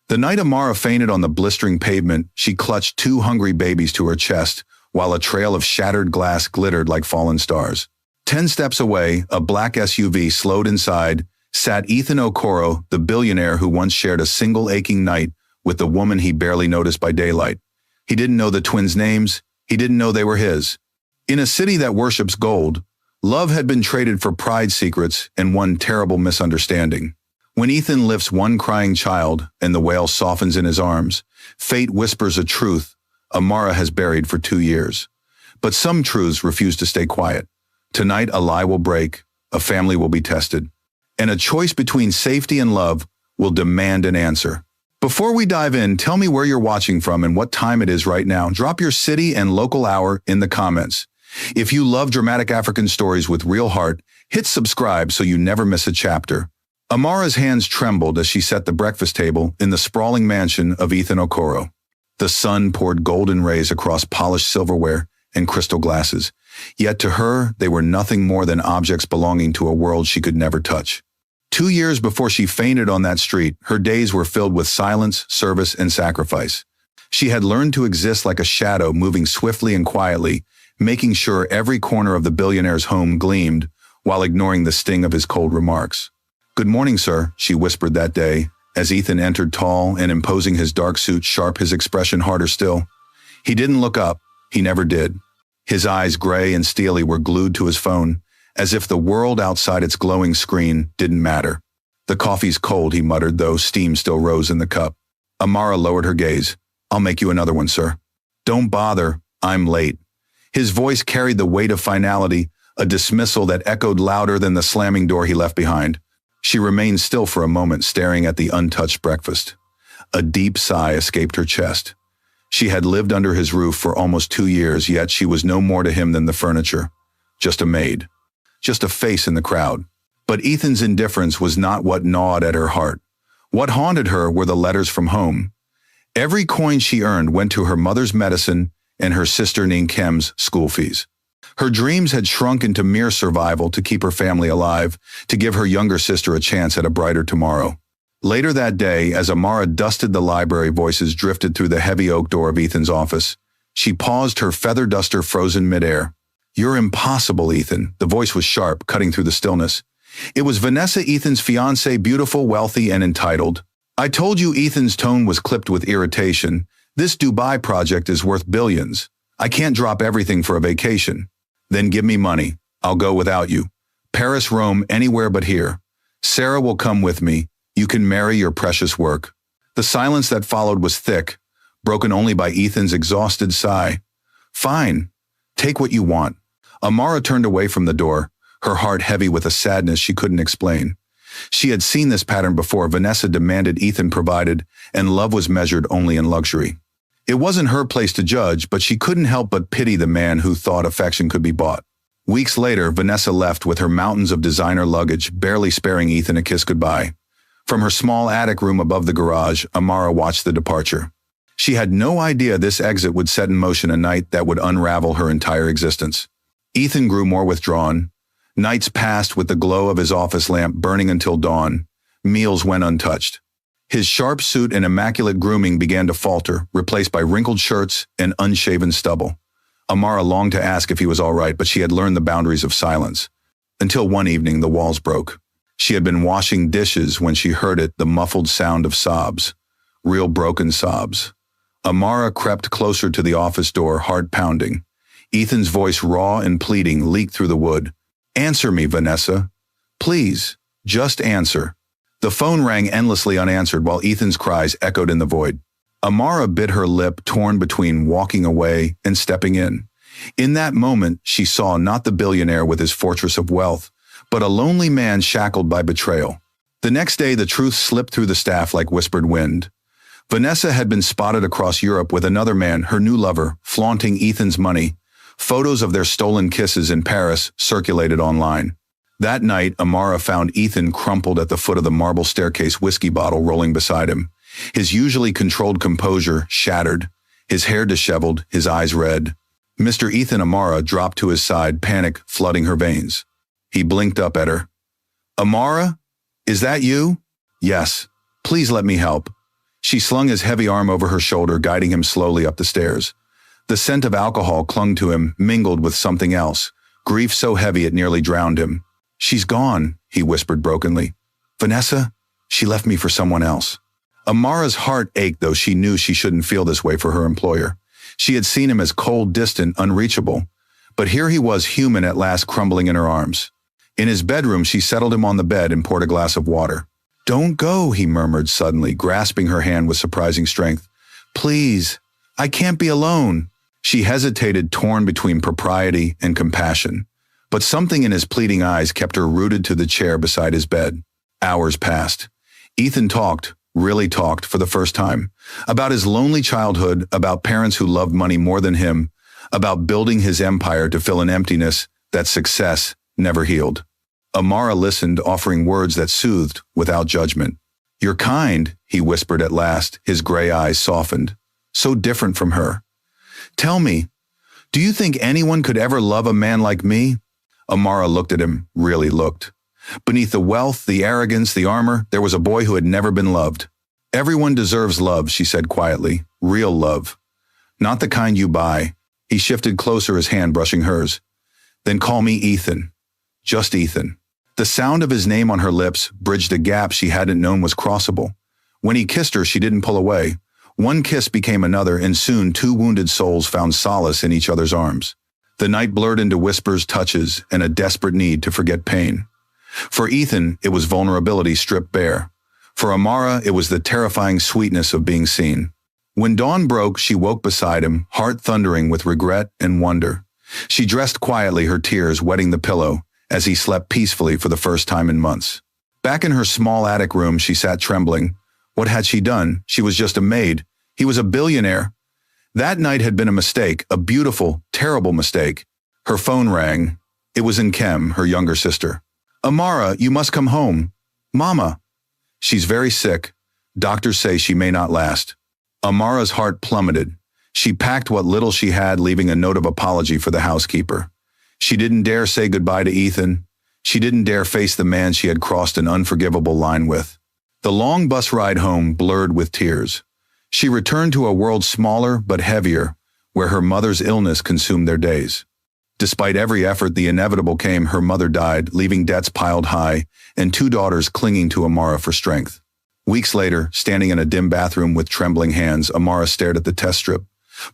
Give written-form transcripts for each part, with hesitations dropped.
The night Amara fainted on the blistering pavement, she clutched two hungry babies to her chest, while a trail of shattered glass glittered like fallen stars. 10 steps away, a black SUV slowed inside, sat Ethan Okoro, the billionaire who once shared a single aching night with the woman he barely noticed by daylight. He didn't know the twins' names. He didn't know they were his. In a city that worships gold, love had been traded for pride secrets and one terrible misunderstanding. When Ethan lifts one crying child and the wail softens in his arms, fate whispers a truth Amara has buried for 2 years. But some truths refuse to stay quiet. Tonight, a lie will break, a family will be tested, and a choice between safety and love will demand an answer. Before we dive in, tell me where you're watching from and what time it is right now. Drop your city and local hour in the comments. If you love dramatic African stories with real heart, hit subscribe so you never miss a chapter. Amara's hands trembled as she set the breakfast table in the sprawling mansion of Ethan Okoro. The sun poured golden rays across polished silverware and crystal glasses, yet to her they were nothing more than objects belonging to a world she could never touch. 2 years before she fainted on that street, her days were filled with silence, service, and sacrifice. She had learned to exist like a shadow, moving swiftly and quietly, making sure every corner of the billionaire's home gleamed while ignoring the sting of his cold remarks. "Good morning, sir," she whispered that day, as Ethan entered tall and imposing, his dark suit sharp, his expression harder still. He didn't look up. He never did. His eyes, gray and steely, were glued to his phone, as if the world outside its glowing screen didn't matter. "The coffee's cold," he muttered, though steam still rose in the cup. Amara lowered her gaze. "I'll make you another one, sir." "Don't bother. I'm late." His voice carried the weight of finality, a dismissal that echoed louder than the slamming door he left behind. She remained still for a moment, staring at the untouched breakfast. A deep sigh escaped her chest. She had lived under his roof for almost 2 years, yet she was no more to him than the furniture. Just a maid. Just a face in the crowd. But Ethan's indifference was not what gnawed at her heart. What haunted her were the letters from home. Every coin she earned went to her mother's medicine and her sister Ninkem's school fees. Her dreams had shrunk into mere survival to keep her family alive, to give her younger sister a chance at a brighter tomorrow. Later that day, as Amara dusted the library, voices drifted through the heavy oak door of Ethan's office. She paused, her feather duster frozen midair. "You're impossible, Ethan." The voice was sharp, cutting through the stillness. It was Vanessa, Ethan's fiancée, beautiful, wealthy, and entitled. "I told you." Ethan's tone was clipped with irritation. "This Dubai project is worth billions. I can't drop everything for a vacation." "Then give me money. I'll go without you. Paris, Rome, anywhere but here. Sarah will come with me. You can marry your precious work." The silence that followed was thick, broken only by Ethan's exhausted sigh. "Fine. Take what you want." Amara turned away from the door, her heart heavy with a sadness she couldn't explain. She had seen this pattern before. Vanessa demanded, Ethan provided, and love was measured only in luxury. It wasn't her place to judge, but she couldn't help but pity the man who thought affection could be bought. Weeks later, Vanessa left with her mountains of designer luggage, barely sparing Ethan a kiss goodbye. From her small attic room above the garage, Amara watched the departure. She had no idea this exit would set in motion a night that would unravel her entire existence. Ethan grew more withdrawn. Nights passed with the glow of his office lamp burning until dawn. Meals went untouched. His sharp suit and immaculate grooming began to falter, replaced by wrinkled shirts and unshaven stubble. Amara longed to ask if he was all right, but she had learned the boundaries of silence. Until one evening, the walls broke. She had been washing dishes when she heard it, the muffled sound of sobs. Real broken sobs. Amara crept closer to the office door, heart pounding. Ethan's voice, raw and pleading, leaked through the wood. "Answer me, Vanessa. Please, just answer." The phone rang endlessly unanswered while Ethan's cries echoed in the void. Amara bit her lip, torn between walking away and stepping in. In that moment, she saw not the billionaire with his fortress of wealth, but a lonely man shackled by betrayal. The next day, the truth slipped through the staff like whispered wind. Vanessa had been spotted across Europe with another man, her new lover, flaunting Ethan's money. Photos of their stolen kisses in Paris circulated online. That night, Amara found Ethan crumpled at the foot of the marble staircase, whiskey bottle rolling beside him. His usually controlled composure shattered, his hair disheveled, his eyes red. Mr. Ethan. Amara dropped to his side, panic flooding her veins. He blinked up at her. "Amara? Is that you?" "Yes. Please let me help." She slung his heavy arm over her shoulder, guiding him slowly up the stairs. The scent of alcohol clung to him, mingled with something else, grief so heavy it nearly drowned him. "She's gone," he whispered brokenly. "Vanessa, she left me for someone else." Amara's heart ached, though she knew she shouldn't feel this way for her employer. She had seen him as cold, distant, unreachable. But here he was, human at last, crumbling in her arms. In his bedroom, she settled him on the bed and poured a glass of water. "Don't go," he murmured suddenly, grasping her hand with surprising strength. "Please, I can't be alone." She hesitated, torn between propriety and compassion. But something in his pleading eyes kept her rooted to the chair beside his bed. Hours passed. Ethan talked, really talked, for the first time. About his lonely childhood, about parents who loved money more than him, about building his empire to fill an emptiness that success never healed. Amara listened, offering words that soothed without judgment. "You're kind," he whispered at last, his gray eyes softened. "So different from her. Tell me, do you think anyone could ever love a man like me?" Amara looked at him, really looked. Beneath the wealth, the arrogance, the armor, there was a boy who had never been loved. "Everyone deserves love," she said quietly. "Real love. Not the kind you buy." He shifted closer, his hand brushing hers. "Then call me Ethan. Just Ethan." The sound of his name on her lips bridged a gap she hadn't known was crossable. When he kissed her, she didn't pull away. One kiss became another, and soon 2 wounded souls found solace in each other's arms. The night blurred into whispers, touches, and a desperate need to forget pain. For Ethan, it was vulnerability stripped bare. For Amara, it was the terrifying sweetness of being seen. When dawn broke, she woke beside him, heart thundering with regret and wonder. She dressed quietly, her tears wetting the pillow, as he slept peacefully for the first time in months. Back in her small attic room, she sat trembling. What had she done? She was just a maid. He was a billionaire. That night had been a mistake, a beautiful, terrible mistake. Her phone rang. It was Nkem, her younger sister. "Amara, you must come home." "Mama." "She's very sick. Doctors say she may not last." Amara's heart plummeted. She packed what little she had, leaving a note of apology for the housekeeper. She didn't dare say goodbye to Ethan. She didn't dare face the man she had crossed an unforgivable line with. The long bus ride home blurred with tears. She returned to a world smaller but heavier, where her mother's illness consumed their days. Despite every effort, the inevitable came. Her mother died, leaving debts piled high, and 2 daughters clinging to Amara for strength. Weeks later, standing in a dim bathroom with trembling hands, Amara stared at the test strip.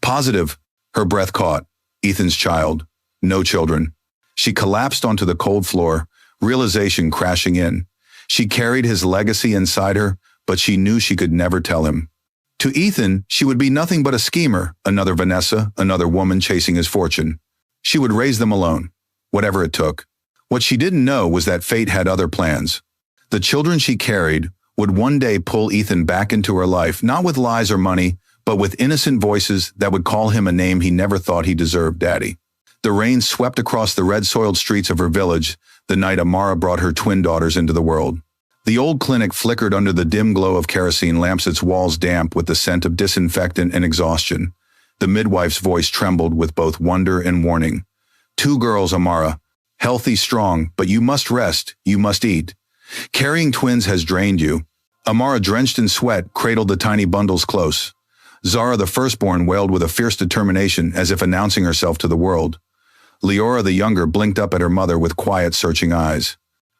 Positive. Her breath caught. Ethan's child. No children. She collapsed onto the cold floor, realization crashing in. She carried his legacy inside her, but she knew she could never tell him. To Ethan, she would be nothing but a schemer, another Vanessa, another woman chasing his fortune. She would raise them alone, whatever it took. What she didn't know was that fate had other plans. The children she carried would one day pull Ethan back into her life, not with lies or money, but with innocent voices that would call him a name he never thought he deserved, Daddy. The rain swept across the red-soiled streets of her village the night Amara brought her twin daughters into the world. The old clinic flickered under the dim glow of kerosene lamps, its walls damp with the scent of disinfectant and exhaustion. The midwife's voice trembled with both wonder and warning. 2 girls, Amara. Healthy, strong, but you must rest, you must eat. Carrying twins has drained you. Amara, drenched in sweat, cradled the tiny bundles close. Zara, the firstborn, wailed with a fierce determination, as if announcing herself to the world. Leora, the younger, blinked up at her mother with quiet, searching eyes.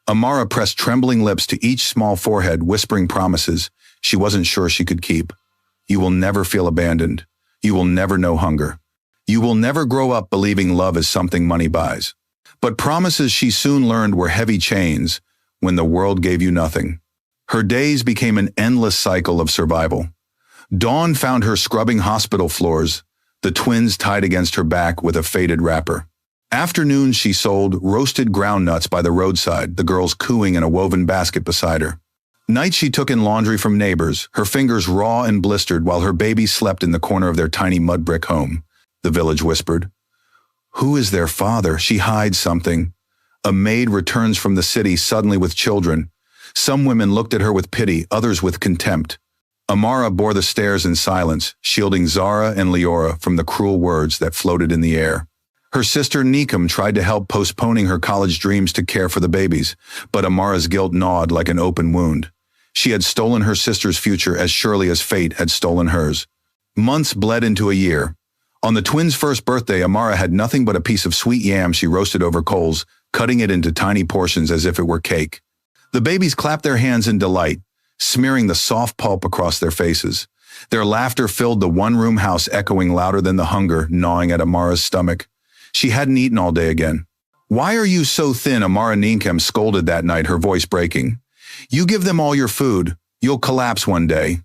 Amara pressed trembling lips to each small forehead, whispering promises she wasn't sure she could keep. You will never feel abandoned. You will never know hunger. You will never grow up believing love is something money buys. But promises she soon learned were heavy chains when the world gave you nothing. Her days became an endless cycle of survival. Dawn found her scrubbing hospital floors, the twins tied against her back with a faded wrapper. Afternoons she sold roasted ground nuts by the roadside, the girls cooing in a woven basket beside her. Nights she took in laundry from neighbors, her fingers raw and blistered while her babies slept in the corner of their tiny mud brick home. The village whispered. Who is their father? She hides something. A maid returns from the city suddenly with children. Some women looked at her with pity, others with contempt. Amara bore the stairs in silence, shielding Zara and Leora from the cruel words that floated in the air. Her sister Nikum tried to help, postponing her college dreams to care for the babies, but Amara's guilt gnawed like an open wound. She had stolen her sister's future as surely as fate had stolen hers. Months bled into a year. On the twins' first birthday, Amara had nothing but a piece of sweet yam she roasted over coals, cutting it into tiny portions as if it were cake. The babies clapped their hands in delight, smearing the soft pulp across their faces. Their laughter filled the one-room house, echoing louder than the hunger gnawing at Amara's stomach. She hadn't eaten all day again. "Why are you so thin?" Amara Ninkem scolded that night, her voice breaking. "You give them all your food. You'll collapse one day."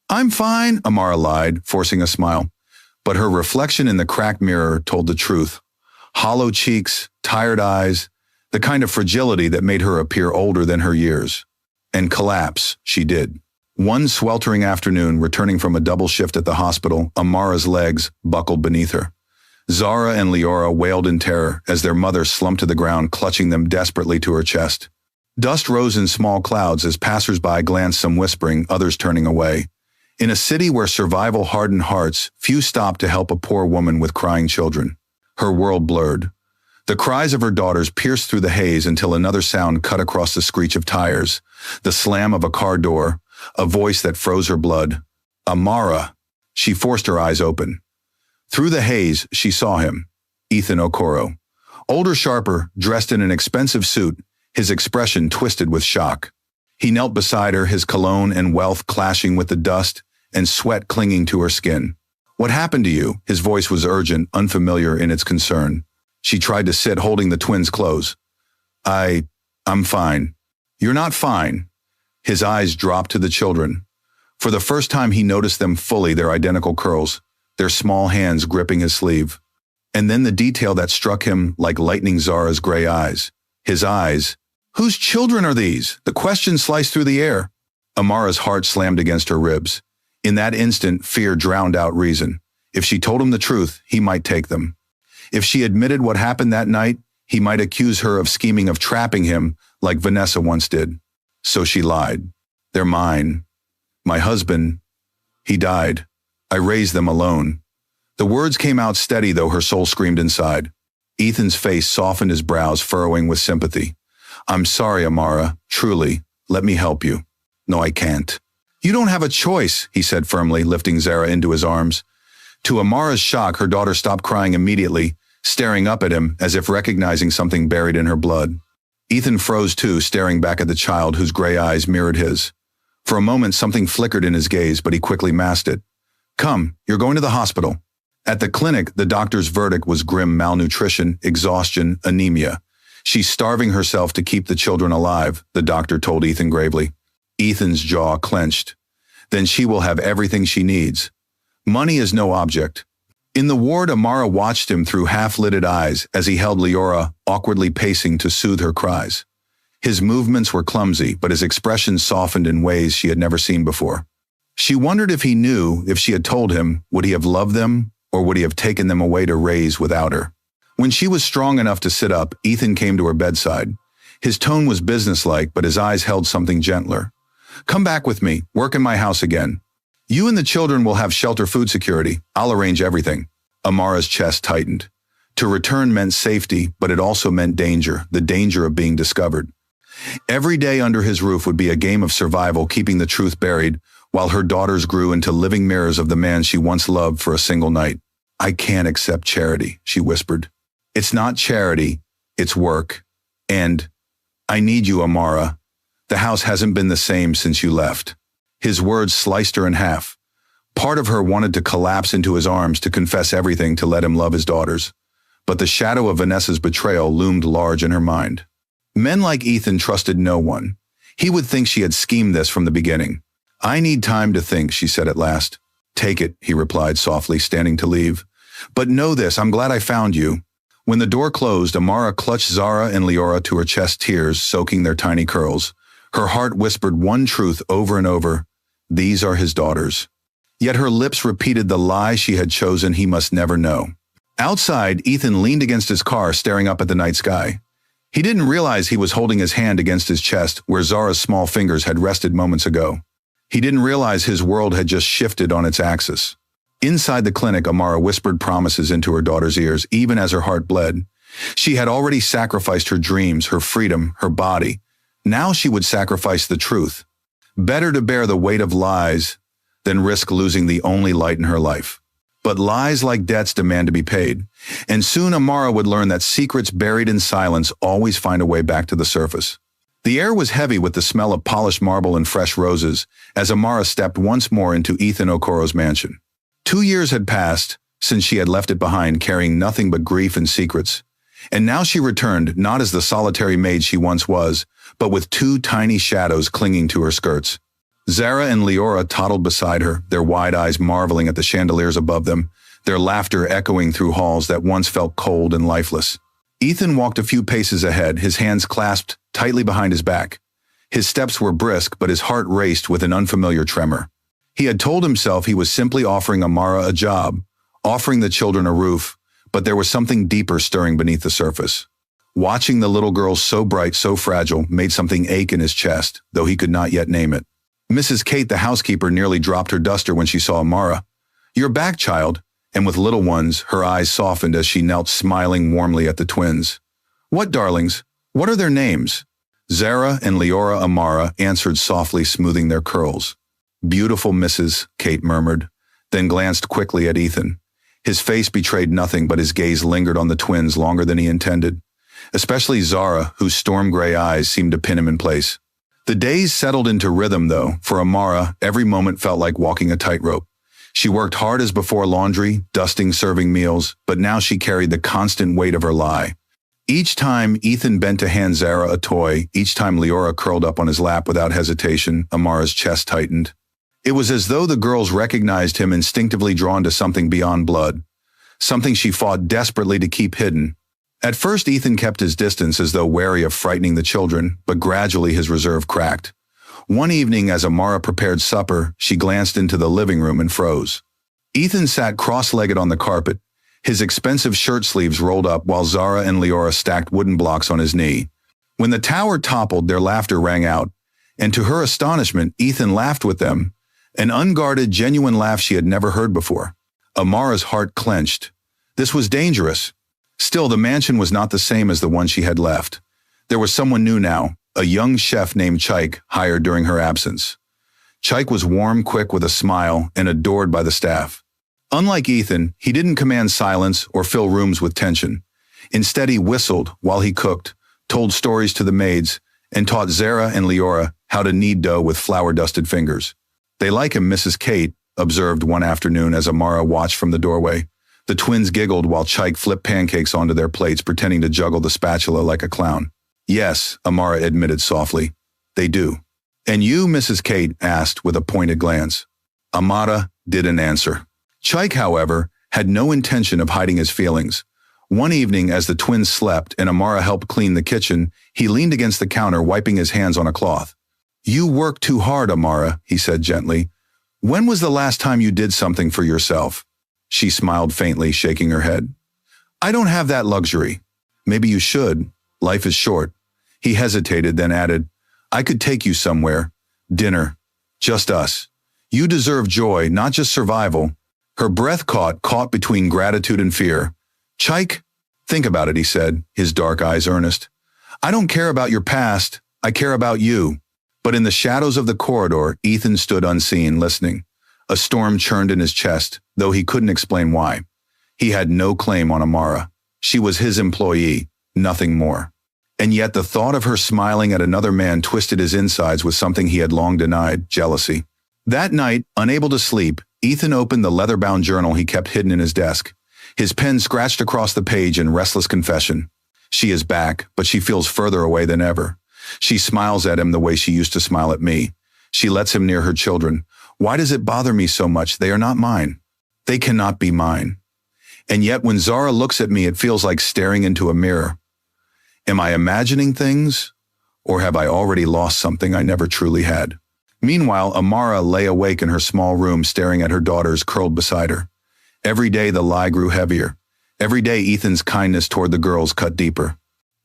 "I'm fine," Amara lied, forcing a smile. But her reflection in the cracked mirror told the truth. Hollow cheeks, tired eyes, the kind of fragility that made her appear older than her years. And collapse, she did. One sweltering afternoon, returning from a double shift at the hospital, Amara's legs buckled beneath her. Zara and Leora wailed in terror as their mother slumped to the ground, clutching them desperately to her chest. Dust rose in small clouds as passers-by glanced, some whispering, others turning away. In a city where survival hardened hearts, few stopped to help a poor woman with crying children. Her world blurred. The cries of her daughters pierced through the haze until another sound cut across the screech of tires, the slam of a car door, a voice that froze her blood. "Amara!" She forced her eyes open. Through the haze, she saw him, Ethan Okoro. Older, sharper, dressed in an expensive suit, his expression twisted with shock. He knelt beside her, his cologne and wealth clashing with the dust and sweat clinging to her skin. "What happened to you?" His voice was urgent, unfamiliar in its concern. She tried to sit, holding the twins close. I'm fine." "You're not fine." His eyes dropped to the children. For the first time he noticed them fully, their identical curls, their small hands gripping his sleeve. And then the detail that struck him like lightning, Zara's gray eyes. His eyes. "Whose children are these?" The question sliced through the air. Amara's heart slammed against her ribs. In that instant, fear drowned out reason. If she told him the truth, he might take them. If she admitted what happened that night, he might accuse her of scheming, of trapping him like Vanessa once did. So she lied. "They're mine. My husband, he died. I raised them alone." The words came out steady, though her soul screamed inside. Ethan's face softened, his brows furrowing with sympathy. "I'm sorry, Amara. Truly. Let me help you." "No, I can't." "You don't have a choice," he said firmly, lifting Zara into his arms. To Amara's shock, her daughter stopped crying immediately, staring up at him as if recognizing something buried in her blood. Ethan froze too, staring back at the child whose gray eyes mirrored his. For a moment, something flickered in his gaze, but he quickly masked it. "Come, you're going to the hospital." At the clinic, the doctor's verdict was grim: malnutrition, exhaustion, anemia. "She's starving herself to keep the children alive," the doctor told Ethan gravely. Ethan's jaw clenched. "Then she will have everything she needs. Money is no object." In the ward, Amara watched him through half-lidded eyes as he held Leora, awkwardly pacing to soothe her cries. His movements were clumsy, but his expression softened in ways she had never seen before. She wondered if he knew, if she had told him, would he have loved them, or would he have taken them away to raise without her? When she was strong enough to sit up, Ethan came to her bedside. His tone was businesslike, but his eyes held something gentler. "Come back with me, work in my house again. You and the children will have shelter, food security. I'll arrange everything." Amara's chest tightened. To return meant safety, but it also meant danger, the danger of being discovered. Every day under his roof would be a game of survival, keeping the truth buried, while her daughters grew into living mirrors of the man she once loved for a single night. "I can't accept charity," she whispered. "It's not charity, it's work. And I need you, Amara. The house hasn't been the same since you left." His words sliced her in half. Part of her wanted to collapse into his arms, to confess everything, to let him love his daughters. But the shadow of Vanessa's betrayal loomed large in her mind. Men like Ethan trusted no one. He would think she had schemed this from the beginning. "I need time to think," she said at last. "Take it," he replied softly, standing to leave. "But know this, I'm glad I found you." When the door closed, Amara clutched Zara and Leora to her chest, tears soaking their tiny curls. Her heart whispered one truth over and over: these are his daughters. Yet her lips repeated the lie she had chosen: he must never know. Outside, Ethan leaned against his car, staring up at the night sky. He didn't realize he was holding his hand against his chest, where Zara's small fingers had rested moments ago. He didn't realize his world had just shifted on its axis. Inside the clinic, Amara whispered promises into her daughter's ears, even as her heart bled. She had already sacrificed her dreams, her freedom, her body. Now she would sacrifice the truth. Better to bear the weight of lies than risk losing the only light in her life. But lies like debts demand to be paid, and soon Amara would learn that secrets buried in silence always find a way back to the surface. The air was heavy with the smell of polished marble and fresh roses as Amara stepped once more into Ethan Okoro's mansion. 2 years had passed since she had left it behind carrying nothing but grief and secrets, and now she returned not as the solitary maid she once was, but with 2 tiny shadows clinging to her skirts. Zara and Leora toddled beside her, their wide eyes marveling at the chandeliers above them, their laughter echoing through halls that once felt cold and lifeless. Ethan walked a few paces ahead, his hands clasped tightly behind his back. His steps were brisk, but his heart raced with an unfamiliar tremor. He had told himself he was simply offering Amara a job, offering the children a roof, but there was something deeper stirring beneath the surface. Watching the little girl so bright, so fragile, made something ache in his chest, though he could not yet name it. Mrs. Kate, the housekeeper, nearly dropped her duster when she saw Amara. "You're back, child," and with little ones, her eyes softened as she knelt smiling warmly at the twins. "What darlings? What are their names?" Zara and Leora Amara answered softly, smoothing their curls. "Beautiful Mrs." Kate murmured, then glanced quickly at Ethan. His face betrayed nothing, but his gaze lingered on the twins longer than he intended, especially Zara, whose storm-gray eyes seemed to pin him in place. The days settled into rhythm, though. For Amara, every moment felt like walking a tightrope. She worked hard as before, laundry, dusting, serving meals, but now she carried the constant weight of her lie. Each time Ethan bent to hand Zara a toy, each time Leora curled up on his lap without hesitation, Amara's chest tightened. It was as though the girls recognized him, instinctively drawn to something beyond blood, something she fought desperately to keep hidden. At first, Ethan kept his distance as though wary of frightening the children, but gradually his reserve cracked. One evening, as Amara prepared supper, she glanced into the living room and froze. Ethan sat cross-legged on the carpet, his expensive shirt sleeves rolled up while Zara and Leora stacked wooden blocks on his knee. When the tower toppled, their laughter rang out, and to her astonishment, Ethan laughed with them, an unguarded, genuine laugh she had never heard before. Amara's heart clenched. This was dangerous. Still, the mansion was not the same as the one she had left. There was someone new now, a young chef named Chaik, hired during her absence. Chaik was warm, quick, with a smile, and adored by the staff. Unlike Ethan, he didn't command silence or fill rooms with tension. Instead, he whistled while he cooked, told stories to the maids, and taught Zara and Leora how to knead dough with flour-dusted fingers. "They like him," Mrs. Kate observed one afternoon as Amara watched from the doorway. The twins giggled while Chaik flipped pancakes onto their plates, pretending to juggle the spatula like a clown. "Yes," Amara admitted softly. "They do." "And you?" Mrs. Kate asked with a pointed glance. Amara didn't answer. Chaik, however, had no intention of hiding his feelings. One evening, as the twins slept and Amara helped clean the kitchen, he leaned against the counter, wiping his hands on a cloth. "You work too hard, Amara," he said gently. "When was the last time you did something for yourself?" She smiled faintly, shaking her head. "I don't have that luxury." "Maybe you should. Life is short." He hesitated, then added, "I could take you somewhere. Dinner. Just us. You deserve joy, not just survival." Her breath caught between gratitude and fear. "Chaik, think about it," he said, his dark eyes earnest. "I don't care about your past. I care about you." But in the shadows of the corridor, Ethan stood unseen, listening. A storm churned in his chest, though he couldn't explain why. He had no claim on Amara. She was his employee, nothing more. And yet the thought of her smiling at another man twisted his insides with something he had long denied: jealousy. That night, unable to sleep, Ethan opened the leather-bound journal he kept hidden in his desk. His pen scratched across the page in restless confession. She is back, but she feels further away than ever. She smiles at him the way she used to smile at me. She lets him near her children. Why does it bother me so much? They are not mine. They cannot be mine. And yet when Zara looks at me, it feels like staring into a mirror. Am I imagining things? Or have I already lost something I never truly had? Meanwhile, Amara lay awake in her small room, staring at her daughters curled beside her. Every day the lie grew heavier. Every day Ethan's kindness toward the girls cut deeper.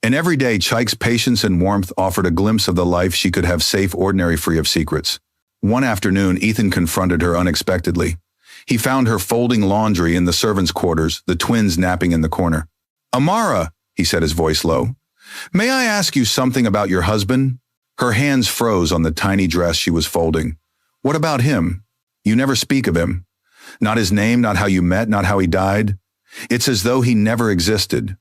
And every day Chaik's patience and warmth offered a glimpse of the life she could have, safe, ordinary, free of secrets. One afternoon, Ethan confronted her unexpectedly. He found her folding laundry in the servants' quarters, the twins napping in the corner. "Amara," he said, his voice low, "may I ask you something about your husband?" Her hands froze on the tiny dress she was folding. What about him? You never speak of him. Not his name, not how you met, not how he died. It's as though he never existed.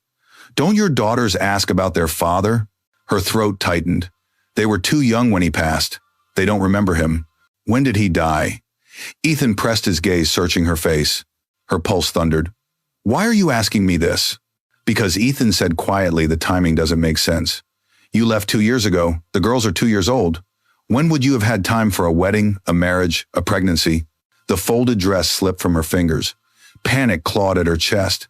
Don't your daughters ask about their father? Her throat tightened. They were too young when he passed. They don't remember him. When did he die? Ethan pressed his gaze, searching her face. Her pulse thundered. Why are you asking me this? Because Ethan said quietly, the timing doesn't make sense. You left 2 years ago. The girls are 2 years old. When would you have had time for a wedding, a marriage, a pregnancy? The folded dress slipped from her fingers. Panic clawed at her chest.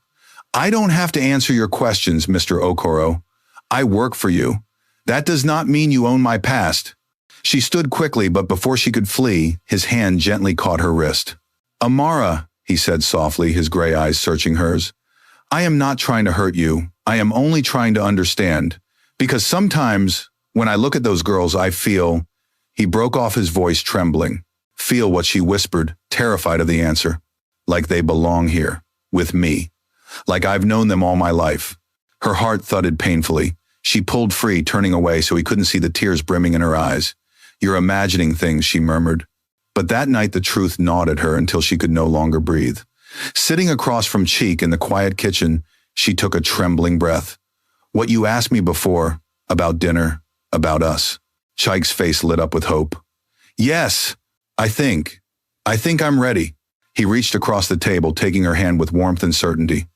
I don't have to answer your questions, Mr. Okoro. I work for you. That does not mean you own my past. She stood quickly, but before she could flee, his hand gently caught her wrist. Amara, he said softly, his gray eyes searching hers. I am not trying to hurt you. I am only trying to understand. Because sometimes, when I look at those girls, I feel... He broke off, his voice trembling. Feel what she whispered, terrified of the answer. Like they belong here, with me. Like I've known them all my life. Her heart thudded painfully. She pulled free, turning away so he couldn't see the tears brimming in her eyes. You're imagining things, she murmured. But that night the truth gnawed at her until she could no longer breathe. Sitting across from Cheek in the quiet kitchen, she took a trembling breath. What you asked me before, about dinner, about us. Cheik's face lit up with hope. Yes, I think I'm ready. He reached across the table, taking her hand with warmth and certainty.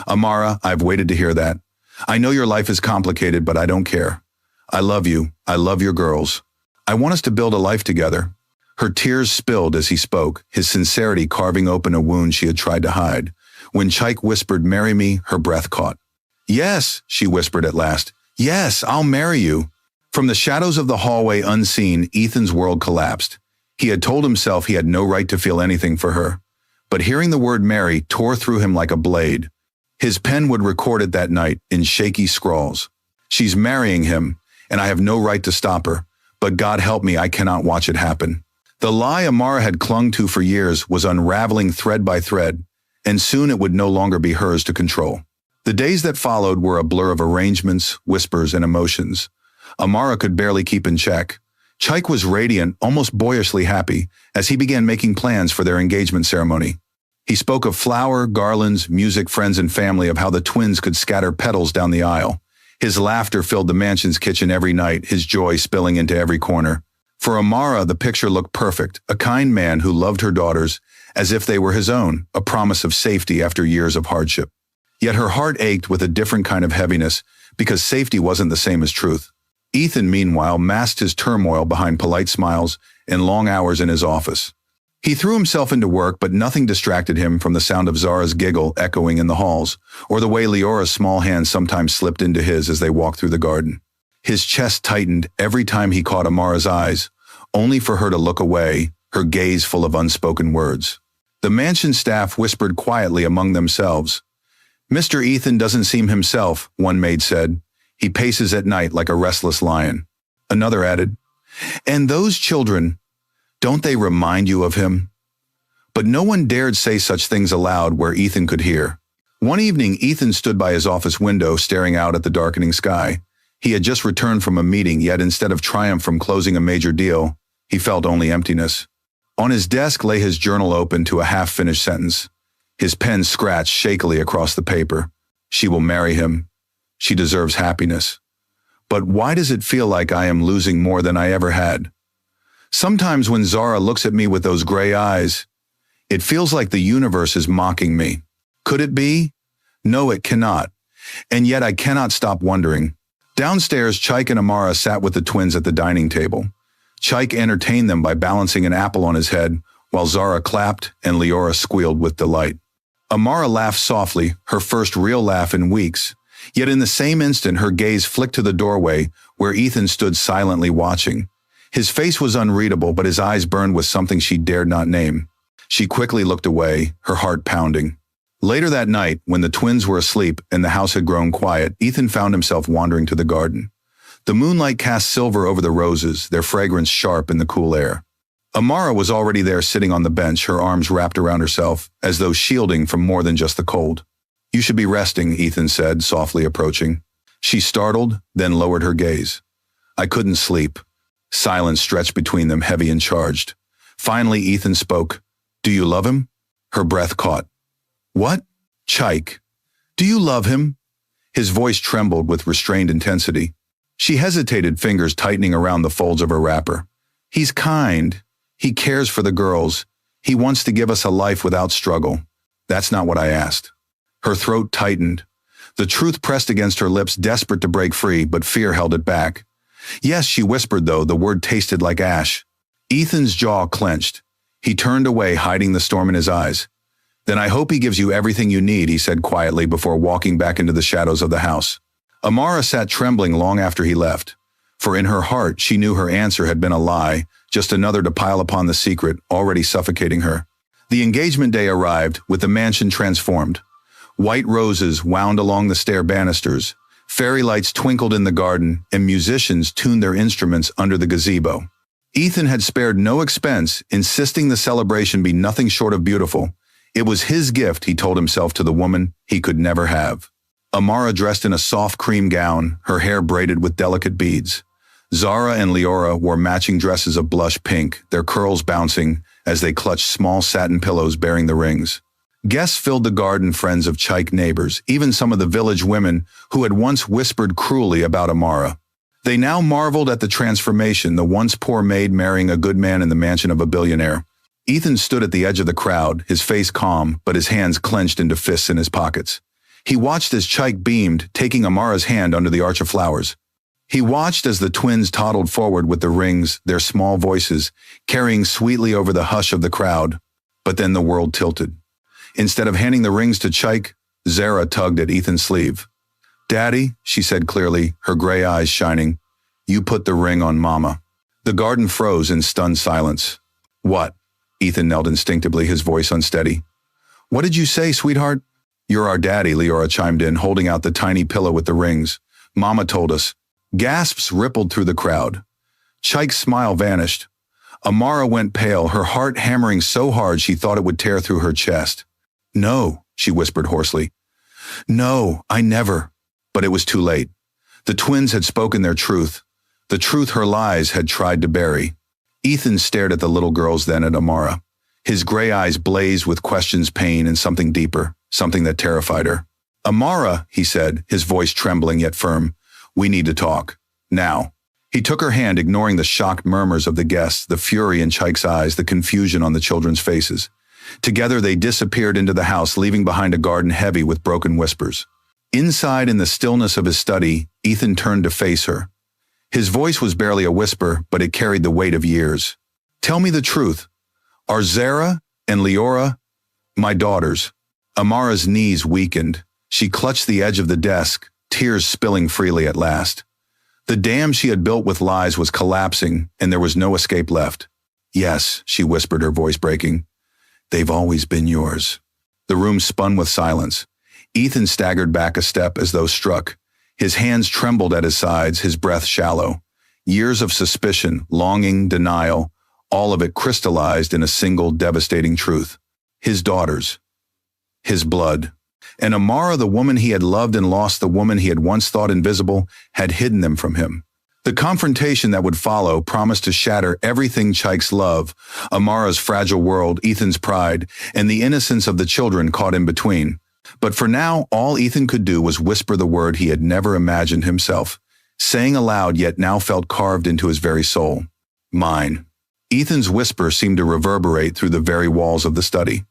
Amara, I've waited to hear that. I know your life is complicated, but I don't care. I love you. I love your girls. I want us to build a life together. Her tears spilled as he spoke, his sincerity carving open a wound she had tried to hide. When Cheik whispered, marry me, her breath caught. Yes, she whispered at last. Yes, I'll marry you. From the shadows of the hallway, unseen, Ethan's world collapsed. He had told himself he had no right to feel anything for her. But hearing the word marry tore through him like a blade. His pen would record it that night in shaky scrawls. She's marrying him, and I have no right to stop her. But God help me, I cannot watch it happen. The lie Amara had clung to for years was unraveling thread by thread, and soon it would no longer be hers to control. The days that followed were a blur of arrangements, whispers, and emotions. Amara could barely keep in check. Cheik was radiant, almost boyishly happy, as he began making plans for their engagement ceremony. He spoke of flower, garlands, music, friends, and family, of how the twins could scatter petals down the aisle. His laughter filled the mansion's kitchen every night, his joy spilling into every corner. For Amara, the picture looked perfect, a kind man who loved her daughters as if they were his own, a promise of safety after years of hardship. Yet her heart ached with a different kind of heaviness, because safety wasn't the same as truth. Ethan, meanwhile, masked his turmoil behind polite smiles and long hours in his office. He threw himself into work, but nothing distracted him from the sound of Zara's giggle echoing in the halls, or the way Leora's small hand sometimes slipped into his as they walked through the garden. His chest tightened every time he caught Amara's eyes, only for her to look away, her gaze full of unspoken words. The mansion staff whispered quietly among themselves. Mr. Ethan doesn't seem himself, one maid said. He paces at night like a restless lion. Another added, and those children, don't they remind you of him? But no one dared say such things aloud where Ethan could hear. One evening, Ethan stood by his office window staring out at the darkening sky. He had just returned from a meeting, yet instead of triumph from closing a major deal, he felt only emptiness. On his desk lay his journal open to a half-finished sentence. His pen scratched shakily across the paper. She will marry him. She deserves happiness. But why does it feel like I am losing more than I ever had? Sometimes when Zara looks at me with those gray eyes, it feels like the universe is mocking me. Could it be? No, it cannot. And yet I cannot stop wondering. Downstairs, Cheik and Amara sat with the twins at the dining table. Cheik entertained them by balancing an apple on his head, while Zara clapped and Leora squealed with delight. Amara laughed softly, her first real laugh in weeks. Yet in the same instant, her gaze flicked to the doorway, where Ethan stood silently watching. His face was unreadable, but his eyes burned with something she dared not name. She quickly looked away, her heart pounding. Later that night, when the twins were asleep and the house had grown quiet, Ethan found himself wandering to the garden. The moonlight cast silver over the roses, their fragrance sharp in the cool air. Amara was already there, sitting on the bench, her arms wrapped around herself, as though shielding from more than just the cold. You should be resting, Ethan said, softly approaching. She startled, then lowered her gaze. I couldn't sleep. Silence stretched between them, heavy and charged. Finally, Ethan spoke. Do you love him? Her breath caught. What? Chike. Do you love him? His voice trembled with restrained intensity. She hesitated, fingers tightening around the folds of her wrapper. He's kind. He cares for the girls. He wants to give us a life without struggle. That's not what I asked. Her throat tightened. The truth pressed against her lips, desperate to break free, but fear held it back. Yes, she whispered, though the word tasted like ash. Ethan's jaw clenched. He turned away, hiding the storm in his eyes. Then I hope he gives you everything you need, he said quietly before walking back into the shadows of the house. Amara sat trembling long after he left. For in her heart, she knew her answer had been a lie, just another to pile upon the secret already suffocating her. The engagement day arrived, with the mansion transformed. White roses wound along the stair banisters, fairy lights twinkled in the garden, and musicians tuned their instruments under the gazebo. Ethan had spared no expense, insisting the celebration be nothing short of beautiful. It was his gift, he told himself, to the woman he could never have. Amara dressed in a soft cream gown, her hair braided with delicate beads. Zara and Leora wore matching dresses of blush pink, their curls bouncing as they clutched small satin pillows bearing the rings. Guests filled the garden, friends of Chike, neighbors, even some of the village women who had once whispered cruelly about Amara. They now marveled at the transformation, the once poor maid marrying a good man in the mansion of a billionaire. Ethan stood at the edge of the crowd, his face calm, but his hands clenched into fists in his pockets. He watched as Chike beamed, taking Amara's hand under the arch of flowers. He watched as the twins toddled forward with the rings, their small voices, carrying sweetly over the hush of the crowd. But then the world tilted. Instead of handing the rings to Chike, Zara tugged at Ethan's sleeve. Daddy, she said clearly, her gray eyes shining, you put the ring on Mama. The garden froze in stunned silence. What? Ethan knelt instinctively, his voice unsteady. What did you say, sweetheart? You're our daddy, Leora chimed in, holding out the tiny pillow with the rings. Mama told us. Gasps rippled through the crowd. Chike's smile vanished. Amara went pale, her heart hammering so hard she thought it would tear through her chest. No, she whispered hoarsely. No, I never. But it was too late. The twins had spoken their truth, the truth her lies had tried to bury. Ethan stared at the little girls, then at Amara. His gray eyes blazed with questions, pain, and something deeper, something that terrified her. Amara, he said, his voice trembling yet firm, we need to talk. Now. He took her hand, ignoring the shocked murmurs of the guests, the fury in Chike's eyes, the confusion on the children's faces. Together they disappeared into the house, leaving behind a garden heavy with broken whispers. Inside, in the stillness of his study, Ethan turned to face her. His voice was barely a whisper, but it carried the weight of years. Tell me the truth. Are Zara and Leora my daughters? Amara's knees weakened. She clutched the edge of the desk, tears spilling freely at last. The dam she had built with lies was collapsing, and there was no escape left. Yes, she whispered, her voice breaking. They've always been yours. The room spun with silence. Ethan staggered back a step as though struck. His hands trembled at his sides, his breath shallow. Years of suspicion, longing, denial, all of it crystallized in a single devastating truth. His daughters. His blood. And Amara, the woman he had loved and lost, the woman he had once thought invisible, had hidden them from him. The confrontation that would follow promised to shatter everything: Chike's love, Amara's fragile world, Ethan's pride, and the innocence of the children caught in between. But for now, all Ethan could do was whisper the word he had never imagined himself, saying aloud yet now felt carved into his very soul. Mine. Ethan's whisper seemed to reverberate through the very walls of the study.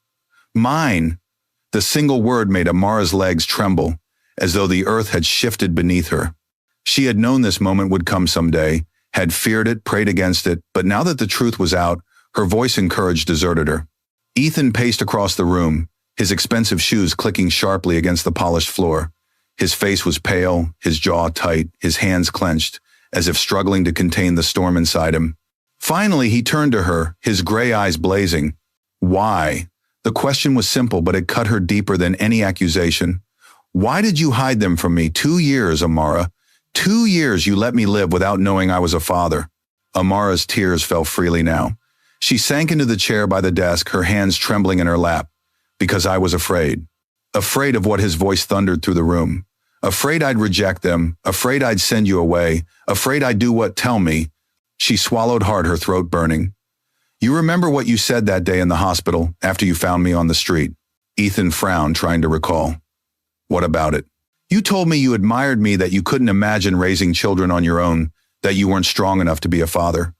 Mine. The single word made Amara's legs tremble, as though the earth had shifted beneath her. She had known this moment would come someday, had feared it, prayed against it, but now that the truth was out, her voice and courage deserted her. Ethan paced across the room, his expensive shoes clicking sharply against the polished floor. His face was pale, his jaw tight, his hands clenched, as if struggling to contain the storm inside him. Finally, he turned to her, his gray eyes blazing. Why? The question was simple, but it cut her deeper than any accusation. Why did you hide them from me? 2 years, Amara. 2 years you let me live without knowing I was a father. Amara's tears fell freely now. She sank into the chair by the desk, her hands trembling in her lap. Because I was afraid. Afraid of what his voice thundered through the room. Afraid I'd reject them. Afraid I'd send you away. Afraid I'd do what? Tell me. She swallowed hard, her throat burning. You remember what you said that day in the hospital after you found me on the street? Ethan frowned, trying to recall. What about it? You told me you admired me, that you couldn't imagine raising children on your own, that you weren't strong enough to be a father.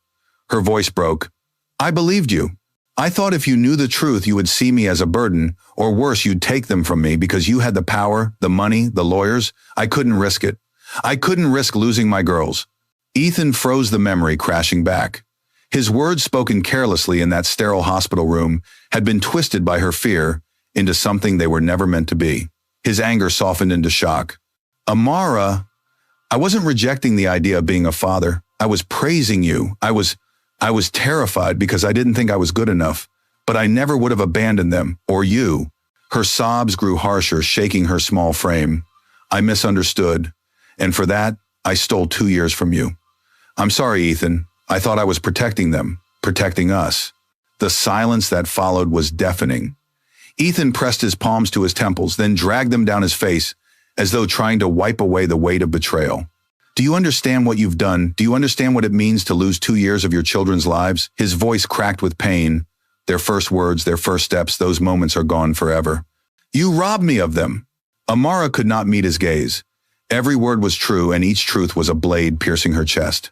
Her voice broke. I believed you. I thought if you knew the truth, you would see me as a burden, or worse, you'd take them from me because you had the power, the money, the lawyers. I couldn't risk it. I couldn't risk losing my girls. Ethan froze, the memory crashing back. His words, spoken carelessly in that sterile hospital room, had been twisted by her fear into something they were never meant to be. His anger softened into shock. Amara, I wasn't rejecting the idea of being a father. I was praising you. I was terrified because I didn't think I was good enough, but I never would have abandoned them, or you. Her sobs grew harsher, shaking her small frame. I misunderstood, and for that, I stole 2 years from you. I'm sorry, Ethan. I thought I was protecting them, protecting us. The silence that followed was deafening. Ethan pressed his palms to his temples, then dragged them down his face, as though trying to wipe away the weight of betrayal. Do you understand what you've done? Do you understand what it means to lose 2 years of your children's lives? His voice cracked with pain. Their first words, their first steps, those moments are gone forever. You robbed me of them. Amara could not meet his gaze. Every word was true, and each truth was a blade piercing her chest.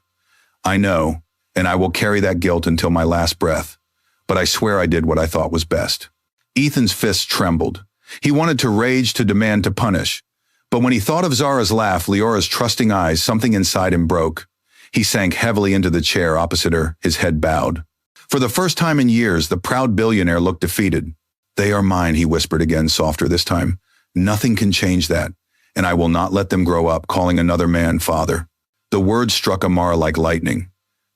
I know, and I will carry that guilt until my last breath. But I swear I did what I thought was best. Ethan's fists trembled. He wanted to rage, to demand, to punish. But when he thought of Zara's laugh, Leora's trusting eyes, something inside him broke. He sank heavily into the chair opposite her, his head bowed. For the first time in years, the proud billionaire looked defeated. They are mine, he whispered again, softer this time. Nothing can change that, and I will not let them grow up calling another man father. The words struck Amara like lightning.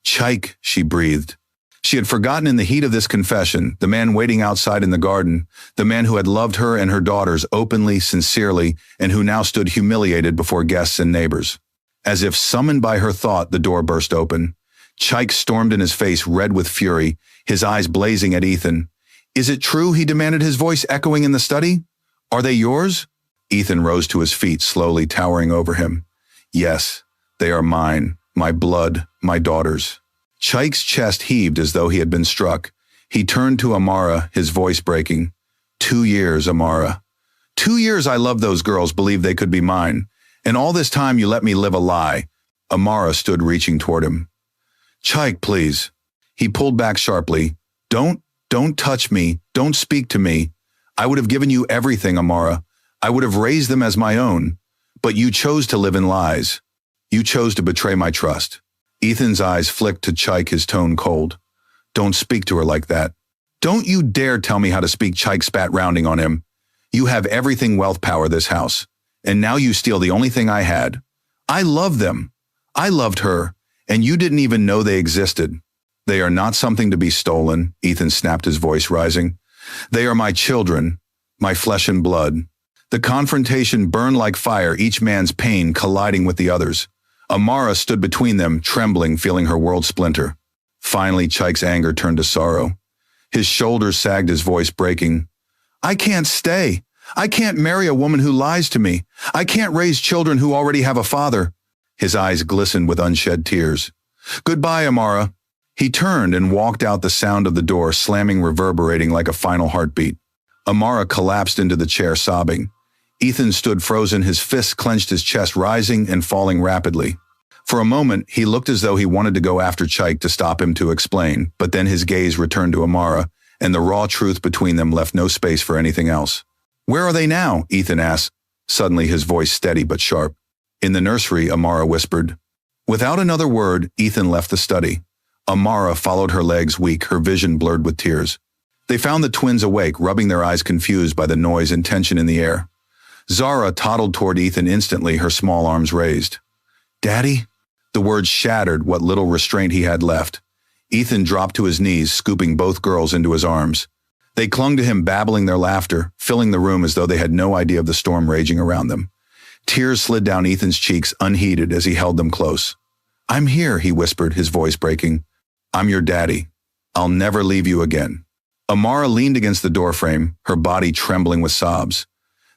Chaik, she breathed. She had forgotten in the heat of this confession, the man waiting outside in the garden, the man who had loved her and her daughters openly, sincerely, and who now stood humiliated before guests and neighbors. As if summoned by her thought, the door burst open. Chaik stormed in his face, red with fury, his eyes blazing at Ethan. Is it true? He demanded, his voice echoing in the study. Are they yours? Ethan rose to his feet, slowly towering over him. Yes, they are mine, my blood, my daughters. Chaik's chest heaved as though he had been struck. He turned to Amara, his voice breaking. 2 years, Amara. 2 years I loved those girls, believed they could be mine. And all this time you let me live a lie. Amara stood reaching toward him. Chaik, please. He pulled back sharply. Don't touch me. Don't speak to me. I would have given you everything, Amara. I would have raised them as my own. But you chose to live in lies. You chose to betray my trust. Ethan's eyes flicked to Chaik, his tone cold. Don't speak to her like that. Don't you dare tell me how to speak, Chaik spat, rounding on him. You have everything, wealth, power, this house. And now you steal the only thing I had. I love them. I loved her. And you didn't even know they existed. They are not something to be stolen, Ethan snapped, his voice rising. They are my children, my flesh and blood. The confrontation burned like fire, each man's pain colliding with the other's. Amara stood between them, trembling, feeling her world splinter. Finally, Chaik's anger turned to sorrow. His shoulders sagged, his voice breaking. I can't stay. I can't marry a woman who lies to me. I can't raise children who already have a father. His eyes glistened with unshed tears. Goodbye, Amara. He turned and walked out, the sound of the door slamming reverberating like a final heartbeat. Amara collapsed into the chair, sobbing. Ethan stood frozen, his fists clenched, his chest rising and falling rapidly. For a moment, he looked as though he wanted to go after Chaik to stop him, to explain, but then his gaze returned to Amara, and the raw truth between them left no space for anything else. Where are they now? Ethan asked, suddenly his voice steady but sharp. In the nursery, Amara whispered. Without another word, Ethan left the study. Amara followed, her legs weak, her vision blurred with tears. They found the twins awake, rubbing their eyes, confused by the noise and tension in the air. Zara toddled toward Ethan instantly, her small arms raised. Daddy? The words shattered what little restraint he had left. Ethan dropped to his knees, scooping both girls into his arms. They clung to him, babbling their laughter, filling the room as though they had no idea of the storm raging around them. Tears slid down Ethan's cheeks, unheeded, as he held them close. I'm here, he whispered, his voice breaking. I'm your daddy. I'll never leave you again. Amara leaned against the doorframe, her body trembling with sobs.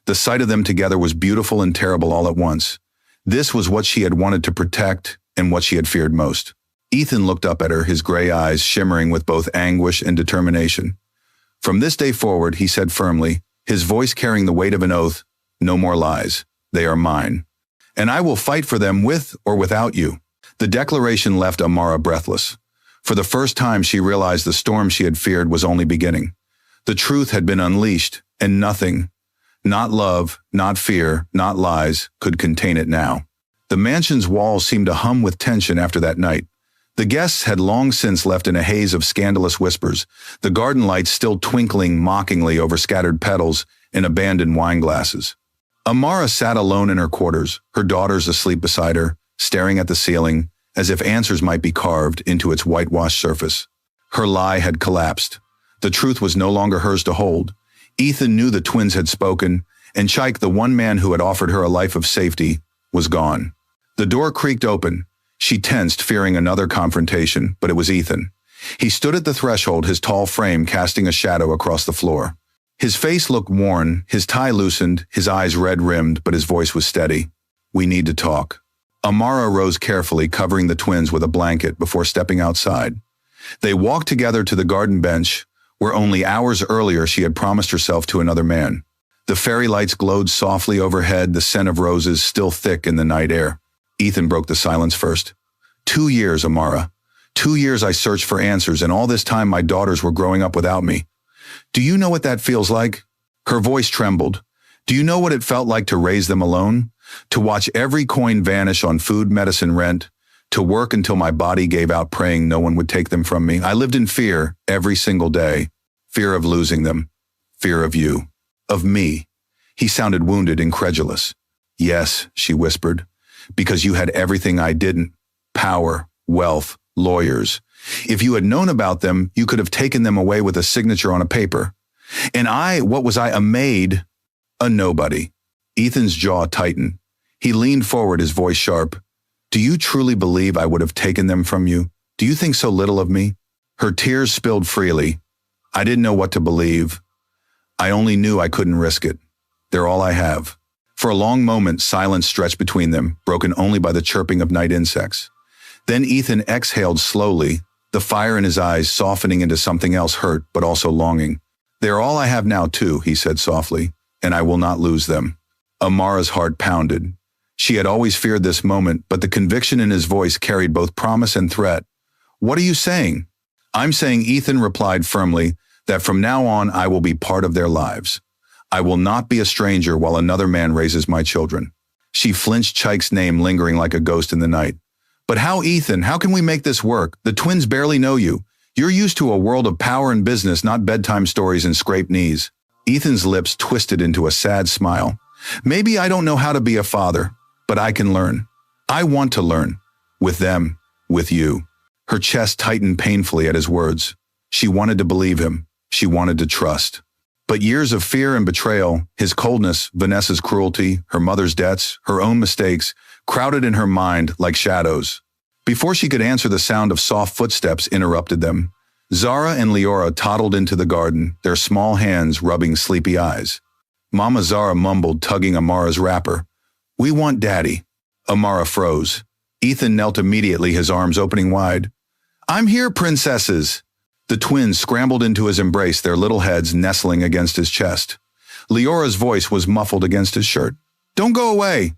The sight of them together was beautiful and terrible all at once. This was what she had wanted to protect and what she had feared most. Ethan looked up at her, his gray eyes shimmering with both anguish and determination. From this day forward, he said firmly, his voice carrying the weight of an oath, no more lies. They are mine. And I will fight for them with or without you. The declaration left Amara breathless. For the first time, she realized the storm she had feared was only beginning. The truth had been unleashed, and nothing, not love, not fear, not lies, could contain it now. The mansion's walls seemed to hum with tension after that night. The guests had long since left in a haze of scandalous whispers, the garden lights still twinkling mockingly over scattered petals and abandoned wine glasses. Amara sat alone in her quarters, her daughters asleep beside her, staring at the ceiling, as if answers might be carved into its whitewashed surface. Her lie had collapsed. The truth was no longer hers to hold. Ethan knew the twins had spoken, and Chaik, the one man who had offered her a life of safety, was gone. The door creaked open. She tensed, fearing another confrontation, but it was Ethan. He stood at the threshold, his tall frame casting a shadow across the floor. His face looked worn, his tie loosened, his eyes red-rimmed, but his voice was steady. We need to talk. Amara rose carefully, covering the twins with a blanket before stepping outside. They walked together to the garden bench, where only hours earlier she had promised herself to another man. The fairy lights glowed softly overhead, the scent of roses still thick in the night air. Ethan broke the silence first. 2 years, Amara. 2 years I searched for answers, and all this time my daughters were growing up without me. Do you know what that feels like? Her voice trembled. Do you know what it felt like to raise them alone? To watch every coin vanish on food, medicine, rent? To work until my body gave out praying no one would take them from me? I lived in fear every single day. Fear of losing them. Fear of you. Of me. He sounded wounded, incredulous. Yes, she whispered. Because you had everything I didn't. Power, wealth, lawyers. If you had known about them, you could have taken them away with a signature on a paper. And what was I, a maid? A nobody. Ethan's jaw tightened. He leaned forward, his voice sharp. Do you truly believe I would have taken them from you? Do you think so little of me? Her tears spilled freely. I didn't know what to believe. I only knew I couldn't risk it. They're all I have. For a long moment, silence stretched between them, broken only by the chirping of night insects. Then Ethan exhaled slowly, the fire in his eyes softening into something else, hurt but also longing. They're all I have now too, he said softly, and I will not lose them. Amara's heart pounded. She had always feared this moment, but the conviction in his voice carried both promise and threat. What are you saying? I'm saying, Ethan replied firmly, that from now on I will be part of their lives. I will not be a stranger while another man raises my children. She flinched, Chaik's name lingering like a ghost in the night. But how, Ethan? How can we make this work? The twins barely know you. You're used to a world of power and business, not bedtime stories and scraped knees. Ethan's lips twisted into a sad smile. Maybe I don't know how to be a father, but I can learn. I want to learn. With them, with you. Her chest tightened painfully at his words. She wanted to believe him. She wanted to trust. But years of fear and betrayal, his coldness, Vanessa's cruelty, her mother's debts, her own mistakes, crowded in her mind like shadows. Before she could answer, the sound of soft footsteps interrupted them. Zara and Leora toddled into the garden, their small hands rubbing sleepy eyes. Mama Zara mumbled, tugging Amara's wrapper. We want Daddy. Amara froze. Ethan knelt immediately, his arms opening wide. I'm here, princesses. The twins scrambled into his embrace, their little heads nestling against his chest. Leora's voice was muffled against his shirt. Don't go away.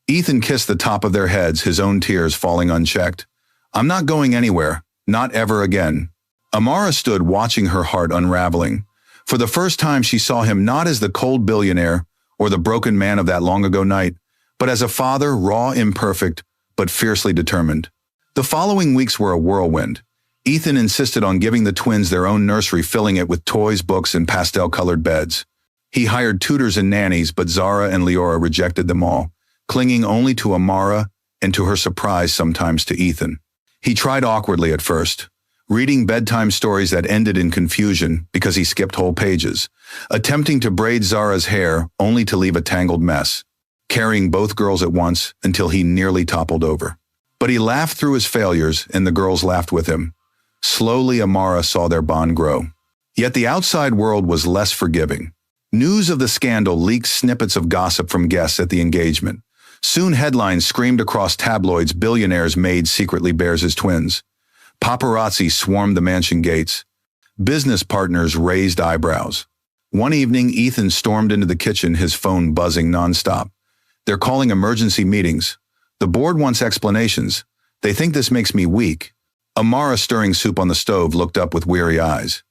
Ethan kissed the top of their heads, his own tears falling unchecked. I'm not going anywhere. Not ever again. Amara stood watching, her heart unraveling. For the first time, she saw him not as the cold billionaire or the broken man of that long-ago night, but as a father, raw, imperfect, but fiercely determined. The following weeks were a whirlwind. Ethan insisted on giving the twins their own nursery, filling it with toys, books, and pastel-colored beds. He hired tutors and nannies, but Zara and Leora rejected them all, clinging only to Amara and, to her surprise, sometimes to Ethan. He tried awkwardly at first, reading bedtime stories that ended in confusion because he skipped whole pages, attempting to braid Zara's hair only to leave a tangled mess, carrying both girls at once until he nearly toppled over. But he laughed through his failures, and the girls laughed with him. Slowly, Amara saw their bond grow. Yet the outside world was less forgiving. News of the scandal leaked snippets of gossip from guests at the engagement. Soon headlines screamed across tabloids, billionaire's maid secretly bears his twins. Paparazzi swarmed the mansion gates. Business partners raised eyebrows. One evening, Ethan stormed into the kitchen, his phone buzzing nonstop. They're calling emergency meetings. The board wants explanations. They think this makes me weak. Amara, stirring soup on the stove, looked up with weary eyes.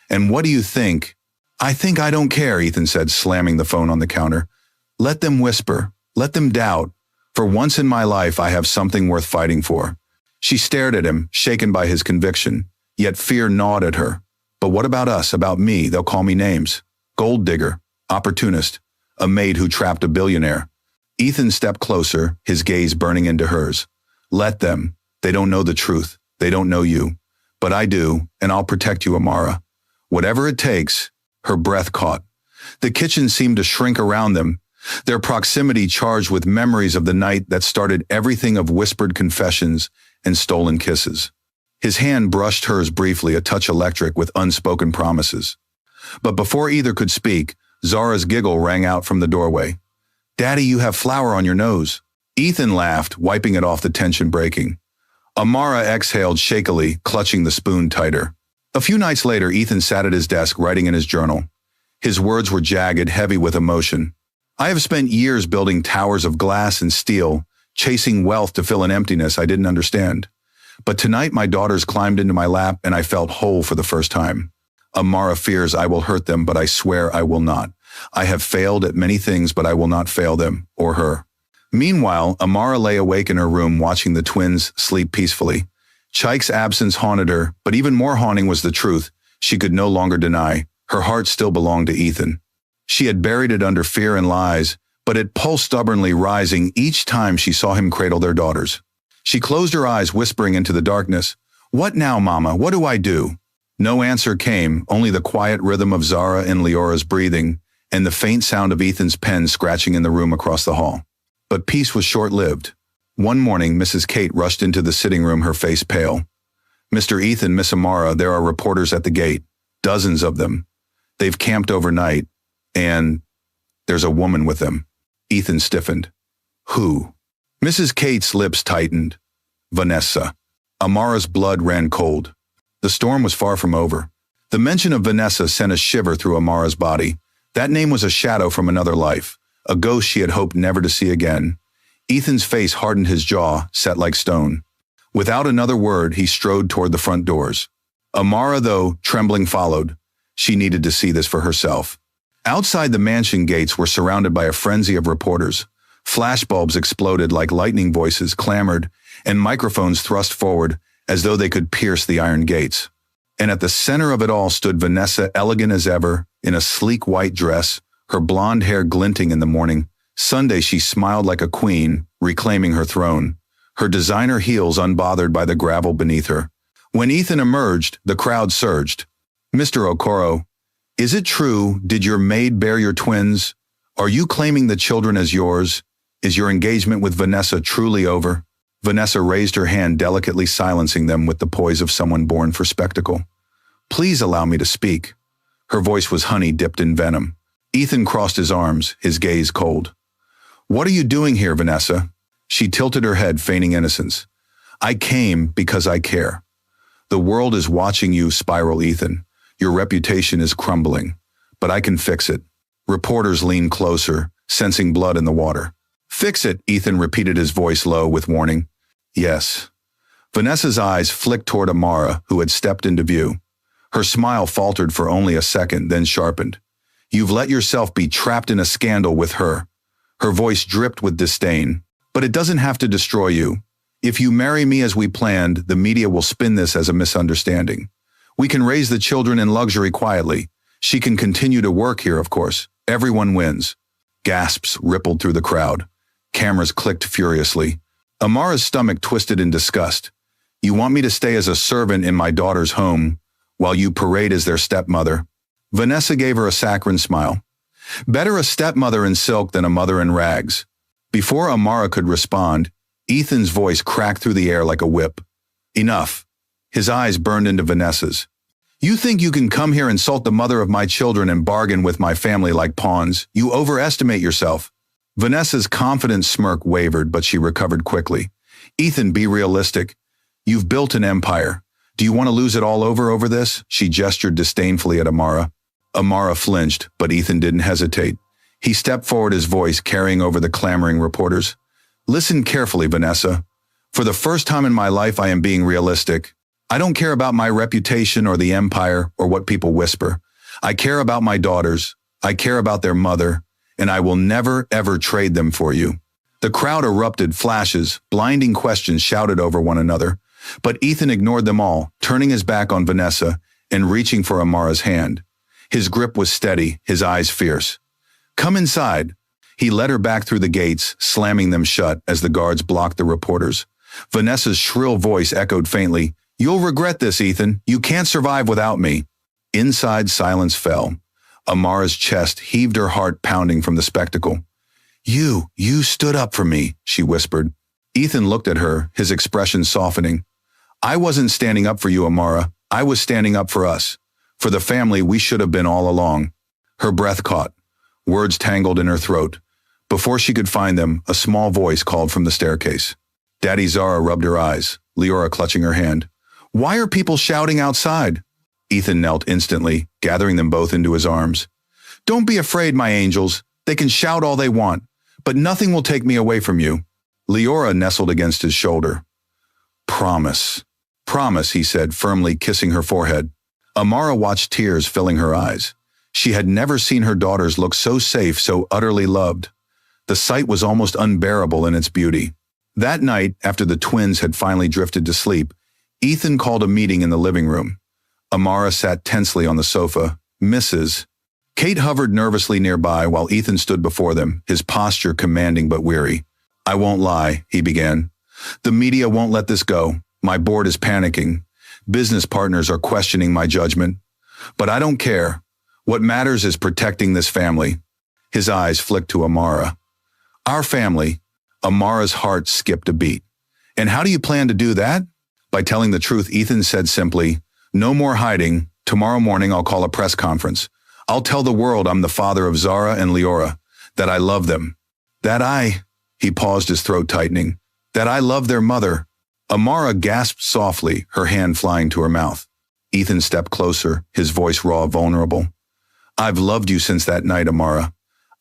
And what do you think? I think I don't care, Ethan said, slamming the phone on the counter. Let them whisper. Let them doubt. For once in my life, I have something worth fighting for. She stared at him, shaken by his conviction, yet fear gnawed at her. But what about us, about me? They'll call me names. Gold digger, opportunist, a maid who trapped a billionaire. Ethan stepped closer, his gaze burning into hers. Let them. They don't know the truth. They don't know you. But I do, and I'll protect you, Amara. Whatever it takes. Her breath caught. The kitchen seemed to shrink around them, their proximity charged with memories of the night that started everything of whispered confessions and stolen kisses. His hand brushed hers briefly, a touch electric with unspoken promises. But before either could speak, Zara's giggle rang out from the doorway. Daddy, you have flour on your nose. Ethan laughed, wiping it off, the tension breaking. Amara exhaled shakily, clutching the spoon tighter. A few nights later, Ethan sat at his desk writing in his journal. His words were jagged, heavy with emotion. I have spent years building towers of glass and steel, chasing wealth to fill an emptiness I didn't understand. But tonight my daughters climbed into my lap and I felt whole for the first time. Amara fears I will hurt them, but I swear I will not. I have failed at many things, but I will not fail them, or her. Meanwhile, Amara lay awake in her room watching the twins sleep peacefully. Chaik's absence haunted her, but even more haunting was the truth she could no longer deny. Her heart still belonged to Ethan. She had buried it under fear and lies, but it pulsed stubbornly, rising each time she saw him cradle their daughters. She closed her eyes, whispering into the darkness, "What now, Mama? What do I do?" No answer came, only the quiet rhythm of Zara and Leora's breathing, and the faint sound of Ethan's pen scratching in the room across the hall. But peace was short-lived. One morning, Mrs. Kate rushed into the sitting room, her face pale. "Mr. Ethan, Miss Amara, there are reporters at the gate. Dozens of them. They've camped overnight, and there's a woman with them." Ethan stiffened. "Who?" Mrs. Kate's lips tightened. "Vanessa." Amara's blood ran cold. The storm was far from over. The mention of Vanessa sent a shiver through Amara's body. That name was a shadow from another life, a ghost she had hoped never to see again. Ethan's face hardened, his jaw set like stone. Without another word, he strode toward the front doors. Amara, though, trembling, followed. She needed to see this for herself. Outside, the mansion gates were surrounded by a frenzy of reporters. Flashbulbs exploded like lightning, voices clamored, and microphones thrust forward as though they could pierce the iron gates. And at the center of it all stood Vanessa, elegant as ever, in a sleek white dress, her blonde hair glinting in the morning. Sunday she smiled like a queen, reclaiming her throne, her designer heels unbothered by the gravel beneath her. When Ethan emerged, the crowd surged. "Mr. Okoro, is it true? Did your maid bear your twins? Are you claiming the children as yours? Is your engagement with Vanessa truly over?" Vanessa raised her hand, delicately silencing them with the poise of someone born for spectacle. "Please allow me to speak." Her voice was honey dipped in venom. Ethan crossed his arms, his gaze cold. "What are you doing here, Vanessa?" She tilted her head, feigning innocence. "I came because I care. The world is watching you spiral, Ethan. Your reputation is crumbling, but I can fix it." Reporters leaned closer, sensing blood in the water. "Fix it," Ethan repeated, his voice low with warning. "Yes." Vanessa's eyes flicked toward Amara, who had stepped into view. Her smile faltered for only a second, then sharpened. "You've let yourself be trapped in a scandal with her." Her voice dripped with disdain. "But it doesn't have to destroy you. If you marry me as we planned, the media will spin this as a misunderstanding. We can raise the children in luxury quietly. She can continue to work here, of course. Everyone wins." Gasps rippled through the crowd. Cameras clicked furiously. Amara's stomach twisted in disgust. "You want me to stay as a servant in my daughter's home, while you parade as their stepmother?" Vanessa gave her a saccharine smile. "Better a stepmother in silk than a mother in rags." Before Amara could respond, Ethan's voice cracked through the air like a whip. "Enough." His eyes burned into Vanessa's. "You think you can come here, insult the mother of my children, and bargain with my family like pawns? You overestimate yourself." Vanessa's confident smirk wavered, but she recovered quickly. "Ethan, be realistic. You've built an empire. Do you want to lose it all over this? She gestured disdainfully at Amara. Amara flinched, but Ethan didn't hesitate. He stepped forward, his voice carrying over the clamoring reporters. Listen carefully, Vanessa. For the first time in my life, I am being realistic. I don't care about my reputation or the empire or what people whisper. I care about my daughters. I care about their mother, and I will never, ever trade them for you. The crowd erupted, flashes, blinding questions shouted over one another. But Ethan ignored them all, turning his back on Vanessa and reaching for Amara's hand. His grip was steady, his eyes fierce. Come inside. He led her back through the gates, slamming them shut as the guards blocked the reporters. Vanessa's shrill voice echoed faintly, You'll regret this, Ethan. You can't survive without me. Inside, silence fell. Amara's chest heaved, her heart pounding from the spectacle. You stood up for me, she whispered. Ethan looked at her, his expression softening. I wasn't standing up for you, Amara. I was standing up for us. For the family we should have been all along. Her breath caught. Words tangled in her throat. Before she could find them, a small voice called from the staircase. Daddy Zara rubbed her eyes, Leora clutching her hand. Why are people shouting outside? Ethan knelt instantly, gathering them both into his arms. Don't be afraid, my angels. They can shout all they want, but nothing will take me away from you. Leora nestled against his shoulder. Promise. Promise, he said, firmly kissing her forehead. Amara watched tears filling her eyes. She had never seen her daughters look so safe, so utterly loved. The sight was almost unbearable in its beauty. That night, after the twins had finally drifted to sleep, Ethan called a meeting in the living room. Amara sat tensely on the sofa. Mrs. Kate hovered nervously nearby while Ethan stood before them, his posture commanding but weary. I won't lie, he began. The media won't let this go. My board is panicking. Business partners are questioning my judgment. But I don't care. What matters is protecting this family. His eyes flicked to Amara. Our family. Amara's heart skipped a beat. And how do you plan to do that? By telling the truth, Ethan said simply, no more hiding. Tomorrow morning I'll call a press conference. I'll tell the world I'm the father of Zara and Leora, that I love them. He paused, his throat tightening, that I love their mother. Amara gasped softly, her hand flying to her mouth. Ethan stepped closer, his voice raw, vulnerable. I've loved you since that night, Amara.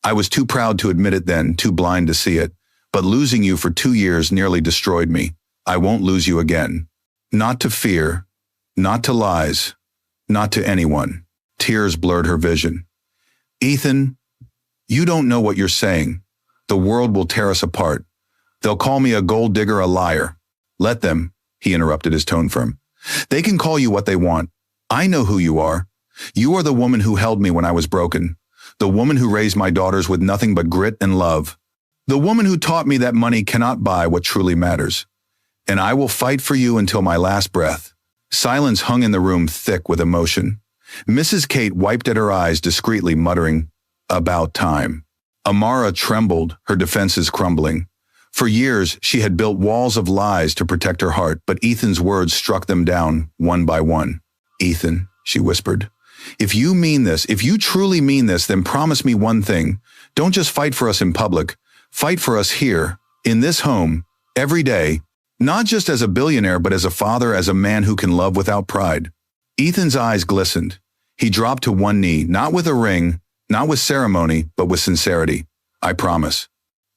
I was too proud to admit it then, too blind to see it. But losing you for 2 years nearly destroyed me. I won't lose you again. Not to fear, not to lies, not to anyone. Tears blurred her vision. Ethan, you don't know what you're saying. The world will tear us apart. They'll call me a gold digger, a liar. Let them, he interrupted, his tone firm. They can call you what they want. I know who you are. You are the woman who held me when I was broken. The woman who raised my daughters with nothing but grit and love. The woman who taught me that money cannot buy what truly matters. And I will fight for you until my last breath. Silence hung in the room, thick with emotion. Mrs. Kate wiped at her eyes discreetly, muttering, about time. Amara trembled, her defenses crumbling. For years, she had built walls of lies to protect her heart, but Ethan's words struck them down, one by one. Ethan, she whispered, if you mean this, if you truly mean this, then promise me one thing. Don't just fight for us in public. Fight for us here, in this home, every day, not just as a billionaire, but as a father, as a man who can love without pride. Ethan's eyes glistened. He dropped to one knee, not with a ring, not with ceremony, but with sincerity. I promise.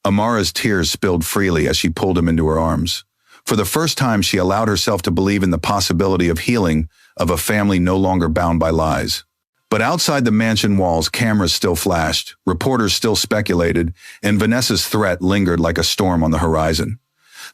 Amara's tears spilled freely as she pulled him into her arms. For the first time, she allowed herself to believe in the possibility of healing, of a family no longer bound by lies. But outside the mansion walls, cameras still flashed, reporters still speculated, and Vanessa's threat lingered like a storm on the horizon.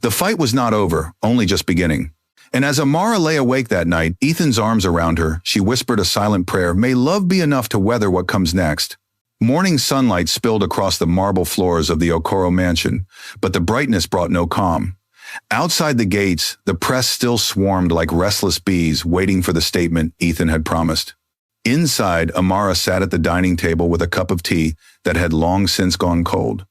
The fight was not over, only just beginning. And as Amara lay awake that night, Ethan's arms around her, she whispered a silent prayer, may love be enough to weather what comes next. Morning sunlight spilled across the marble floors of the Okoro mansion, but the brightness brought no calm. Outside the gates, the press still swarmed like restless bees, waiting for the statement Ethan had promised. Inside, Amara sat at the dining table with a cup of tea that had long since gone cold.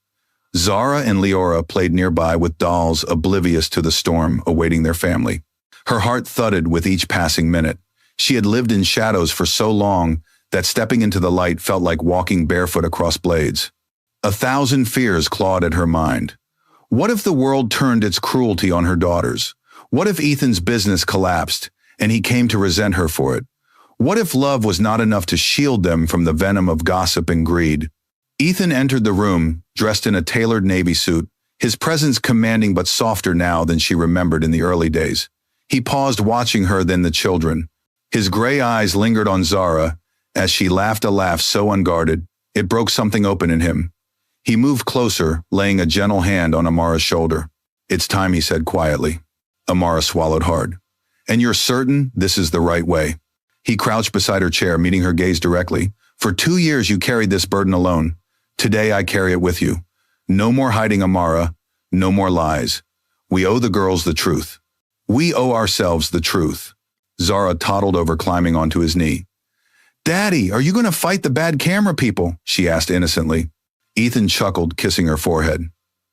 Zara and Leora played nearby with dolls, oblivious to the storm awaiting their family. Her heart thudded with each passing minute. She had lived in shadows for so long that stepping into the light felt like walking barefoot across blades. 1,000 fears clawed at her mind. What if the world turned its cruelty on her daughters? What if Ethan's business collapsed, and he came to resent her for it. What if love was not enough to shield them from the venom of gossip and greed? Ethan entered the room, dressed in a tailored navy suit, his presence commanding but softer now than she remembered in the early days. He paused, watching her, then the children. His gray eyes lingered on Zara as she laughed a laugh so unguarded, it broke something open in him. He moved closer, laying a gentle hand on Amara's shoulder. "It's time," he said quietly. Amara swallowed hard. "And you're certain this is the right way?" He crouched beside her chair, meeting her gaze directly. "For 2 years you carried this burden alone. Today I carry it with you. No more hiding, Amara. No more lies. We owe the girls the truth. We owe ourselves the truth." Zara toddled over, climbing onto his knee. "Daddy, are you going to fight the bad camera people?" she asked innocently. Ethan chuckled, kissing her forehead.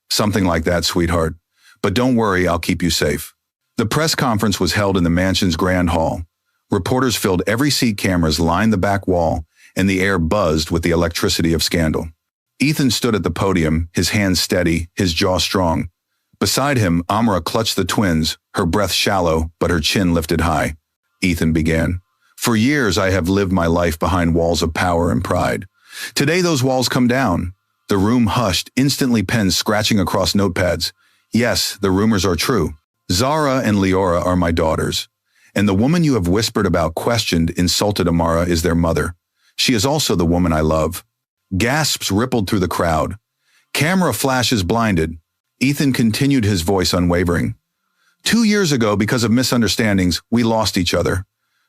"Something like that, sweetheart. But don't worry, I'll keep you safe." The press conference was held in the mansion's grand hall. Reporters filled every seat, cameras lined the back wall, and the air buzzed with the electricity of scandal. Ethan stood at the podium, his hands steady, his jaw strong. Beside him, Amara clutched the twins, her breath shallow, but her chin lifted high. Ethan began. "For years I have lived my life behind walls of power and pride. Today those walls come down." The room hushed, instantly, pens scratching across notepads. "Yes, the rumors are true. Zara and Leora are my daughters. And the woman you have whispered about, questioned, insulted Amara is their mother. She is also the woman I love." Gasps rippled through the crowd. Camera flashes blinded. Ethan continued, his voice unwavering. 2 years ago, because of misunderstandings, we lost each other.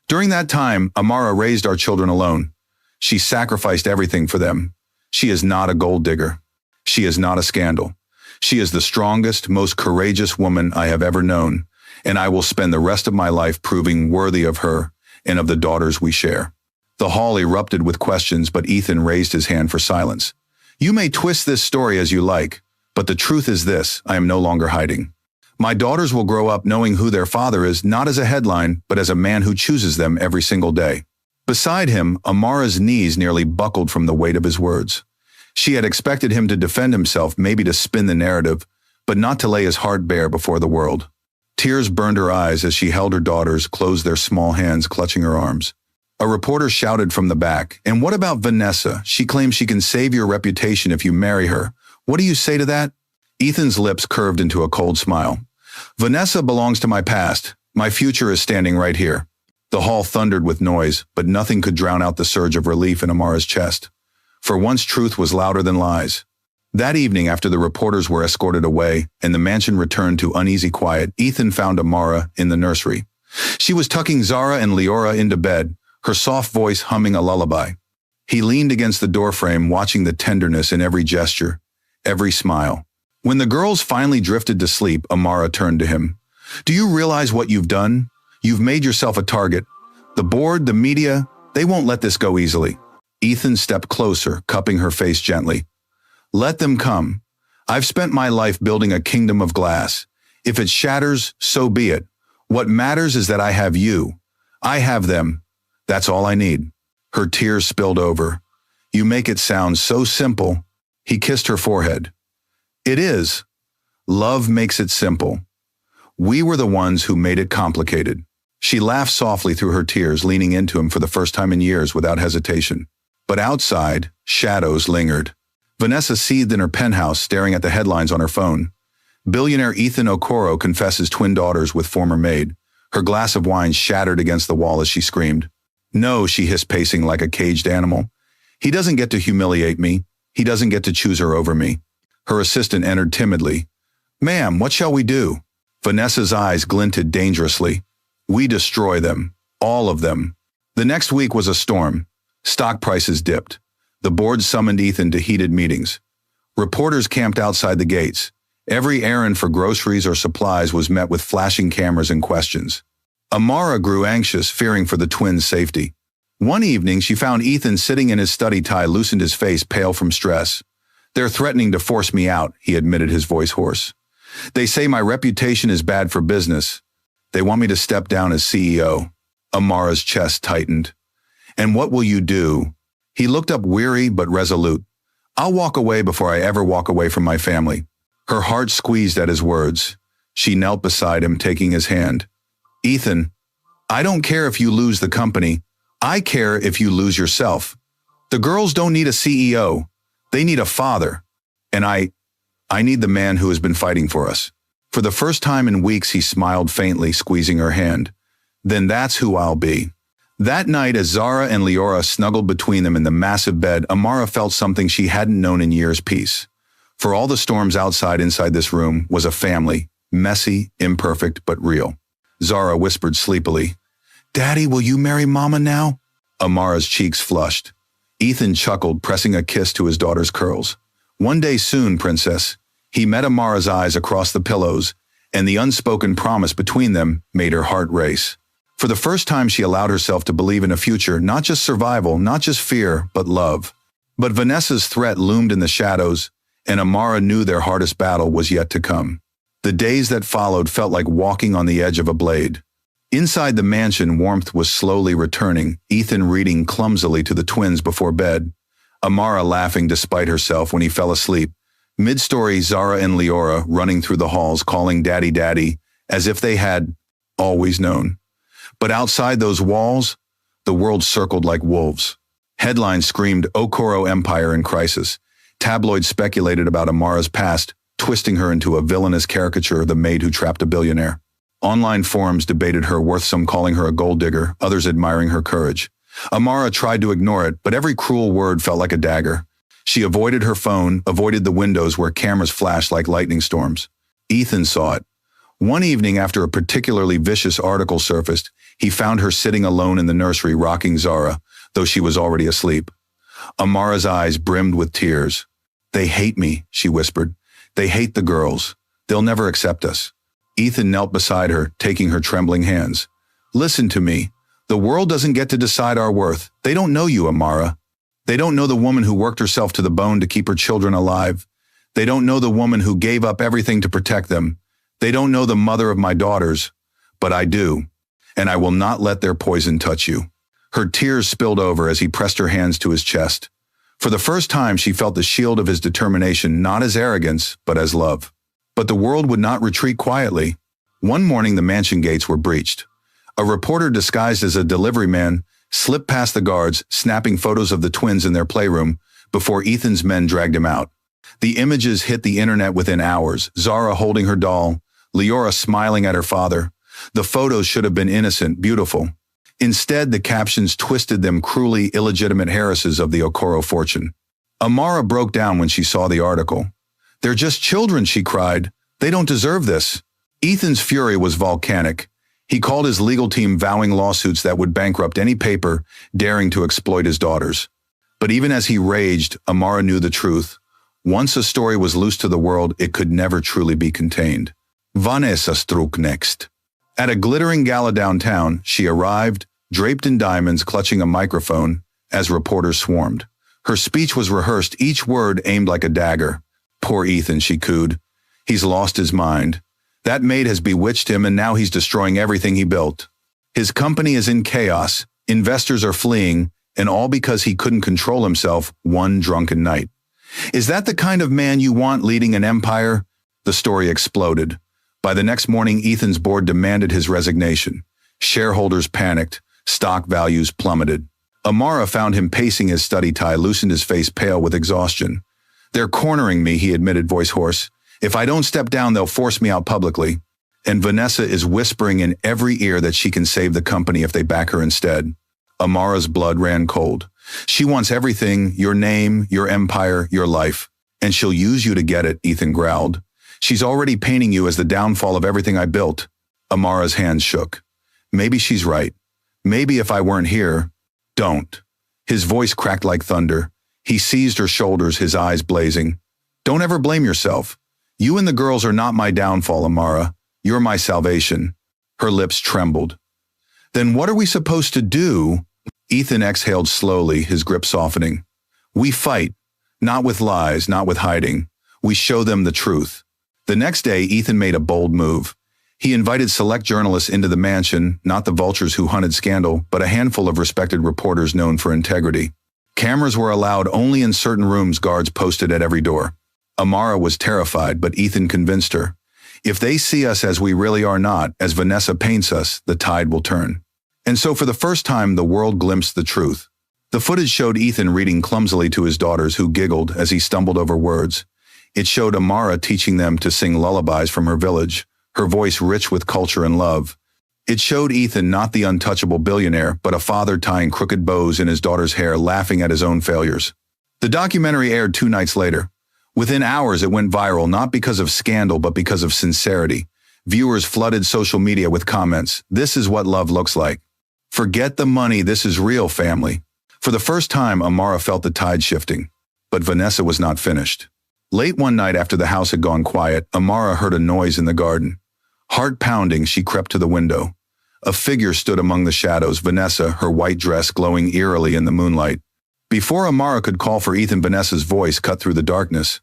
During that time, Amara raised our children alone. She sacrificed everything for them. She is not a gold digger. She is not a scandal. She is the strongest, most courageous woman I have ever known, and I will spend the rest of my life proving worthy of her and of the daughters we share. The hall erupted with questions, but Ethan raised his hand for silence. "You may twist this story as you like, but the truth is this: I am no longer hiding. My daughters will grow up knowing who their father is, not as a headline, but as a man who chooses them every single day." Beside him, Amara's knees nearly buckled from the weight of his words. She had expected him to defend himself, maybe to spin the narrative, but not to lay his heart bare before the world. Tears burned her eyes as she held her daughters, closed their small hands clutching her arms. A reporter shouted from the back, "And what about Vanessa? She claims she can save your reputation if you marry her. What do you say to that?" Ethan's lips curved into a cold smile. "Vanessa belongs to my past. My future is standing right here." The hall thundered with noise, but nothing could drown out the surge of relief in Amara's chest. For once, truth was louder than lies. That evening, after the reporters were escorted away and the mansion returned to uneasy quiet, Ethan found Amara in the nursery. She was tucking Zara and Leora into bed, her soft voice humming a lullaby. He leaned against the doorframe, watching the tenderness in every gesture, every smile. When the girls finally drifted to sleep, Amara turned to him. "Do you realize what you've done? You've made yourself a target. The board, the media, they won't let this go easily." Ethan stepped closer, cupping her face gently. "Let them come. I've spent my life building a kingdom of glass. If it shatters, so be it. What matters is that I have you. I have them. That's all I need." Her tears spilled over. "You make it sound so simple." He kissed her forehead. "It is. Love makes it simple. We were the ones who made it complicated." She laughed softly through her tears, leaning into him for the first time in years without hesitation. But outside, shadows lingered. Vanessa seethed in her penthouse, staring at the headlines on her phone. Billionaire Ethan Okoro confesses twin daughters with former maid. Her glass of wine shattered against the wall as she screamed. "No," she hissed, pacing like a caged animal. "He doesn't get to humiliate me. He doesn't get to choose her over me." Her assistant entered timidly. "Ma'am, what shall we do?" Vanessa's eyes glinted dangerously. "We destroy them. All of them." The next week was a storm. Stock prices dipped. The board summoned Ethan to heated meetings. Reporters camped outside the gates. Every errand for groceries or supplies was met with flashing cameras and questions. Amara grew anxious, fearing for the twins' safety. One evening, she found Ethan sitting in his study, tie loosened, his face pale from stress. "They're threatening to force me out," he admitted, his voice hoarse. "They say my reputation is bad for business. They want me to step down as CEO." Amara's chest tightened. "And what will you do?" He looked up, weary but resolute. "I'll walk away before I ever walk away from my family." Her heart squeezed at his words. She knelt beside him, taking his hand. "Ethan, I don't care if you lose the company. I care if you lose yourself. The girls don't need a CEO. They need a father. And I need the man who has been fighting for us." For the first time in weeks, he smiled faintly, squeezing her hand. "Then that's who I'll be." That night, as Zara and Leora snuggled between them in the massive bed, Amara felt something she hadn't known in years: peace. For all the storms inside this room was a family, messy, imperfect, but real. Zara whispered sleepily, "Daddy, will you marry Mama now?" Amara's cheeks flushed. Ethan chuckled, pressing a kiss to his daughter's curls. "One day soon, princess." He met Amara's eyes across the pillows, and the unspoken promise between them made her heart race. For the first time, she allowed herself to believe in a future, not just survival, not just fear, but love. But Vanessa's threat loomed in the shadows, and Amara knew their hardest battle was yet to come. The days that followed felt like walking on the edge of a blade. Inside the mansion, warmth was slowly returning, Ethan reading clumsily to the twins before bed, Amara laughing despite herself when he fell asleep. Mid-story, Zara and Leora running through the halls calling Daddy, Daddy, as if they had always known. But outside those walls, the world circled like wolves. Headlines screamed Okoro Empire in crisis. Tabloids speculated about Amara's past, twisting her into a villainous caricature of the maid who trapped a billionaire. Online forums debated her worth, some calling her a gold digger, others admiring her courage. Amara tried to ignore it, but every cruel word felt like a dagger. She avoided her phone, avoided the windows where cameras flashed like lightning storms. Ethan saw it. One evening, after a particularly vicious article surfaced, he found her sitting alone in the nursery rocking Zara, though she was already asleep. Amara's eyes brimmed with tears. "They hate me," she whispered. "They hate the girls. They'll never accept us." Ethan knelt beside her, taking her trembling hands. "Listen to me. The world doesn't get to decide our worth. They don't know you, Amara. They don't know the woman who worked herself to the bone to keep her children alive. They don't know the woman who gave up everything to protect them. They don't know the mother of my daughters. But I do. And I will not let their poison touch you." Her tears spilled over as he pressed her hands to his chest. For the first time, she felt the shield of his determination, not as arrogance, but as love. But the world would not retreat quietly. One morning, the mansion gates were breached. A reporter disguised as a delivery man slipped past the guards, snapping photos of the twins in their playroom before Ethan's men dragged him out. The images hit the internet within hours, Zara holding her doll, Leora smiling at her father. The photos should have been innocent, beautiful. Instead, the captions twisted them cruelly illegitimate heiresses of the Okoro fortune. Amara broke down when she saw the article. "They're just children," she cried. "They don't deserve this." Ethan's fury was volcanic. He called his legal team, vowing lawsuits that would bankrupt any paper daring to exploit his daughters. But even as he raged, Amara knew the truth. Once a story was loose to the world, it could never truly be contained. Vanessa struck next. At a glittering gala downtown, she arrived, draped in diamonds, clutching a microphone, as reporters swarmed. Her speech was rehearsed, each word aimed like a dagger. "Poor Ethan," she cooed. "He's lost his mind. That maid has bewitched him, and now he's destroying everything he built. His company is in chaos, investors are fleeing, and all because he couldn't control himself one drunken night. Is that the kind of man you want leading an empire?" The story exploded. By the next morning, Ethan's board demanded his resignation. Shareholders panicked. Stock values plummeted. Amara found him pacing his study tie, loosened his face pale with exhaustion. "They're cornering me," he admitted, voice hoarse. "If I don't step down, they'll force me out publicly. And Vanessa is whispering in every ear that she can save the company if they back her instead." Amara's blood ran cold. "She wants everything, your name, your empire, your life. And she'll use you to get it," Ethan growled. "She's already painting you as the downfall of everything I built." Amara's hands shook. "Maybe she's right. Maybe if I weren't here." "Don't." His voice cracked like thunder. He seized her shoulders, his eyes blazing. "Don't ever blame yourself. You and the girls are not my downfall, Amara. You're my salvation." Her lips trembled. "Then what are we supposed to do?" Ethan exhaled slowly, his grip softening. "We fight. Not with lies, not with hiding. We show them the truth." The next day, Ethan made a bold move. He invited select journalists into the mansion, not the vultures who hunted scandal, but a handful of respected reporters known for integrity. Cameras were allowed only in certain rooms, guards posted at every door. Amara was terrified, but Ethan convinced her. "If they see us as we really are, not as Vanessa paints us, the tide will turn." And so for the first time, the world glimpsed the truth. The footage showed Ethan reading clumsily to his daughters who giggled as he stumbled over words. It showed Amara teaching them to sing lullabies from her village, her voice rich with culture and love. It showed Ethan not the untouchable billionaire, but a father tying crooked bows in his daughter's hair, laughing at his own failures. The documentary aired 2 nights later. Within hours, it went viral, not because of scandal, but because of sincerity. Viewers flooded social media with comments, "This is what love looks like. Forget the money, this is real, family." For the first time, Amara felt the tide shifting. But Vanessa was not finished. Late one night after the house had gone quiet, Amara heard a noise in the garden. Heart pounding, she crept to the window. A figure stood among the shadows, Vanessa, her white dress glowing eerily in the moonlight. Before Amara could call for Ethan, Vanessa's voice cut through the darkness.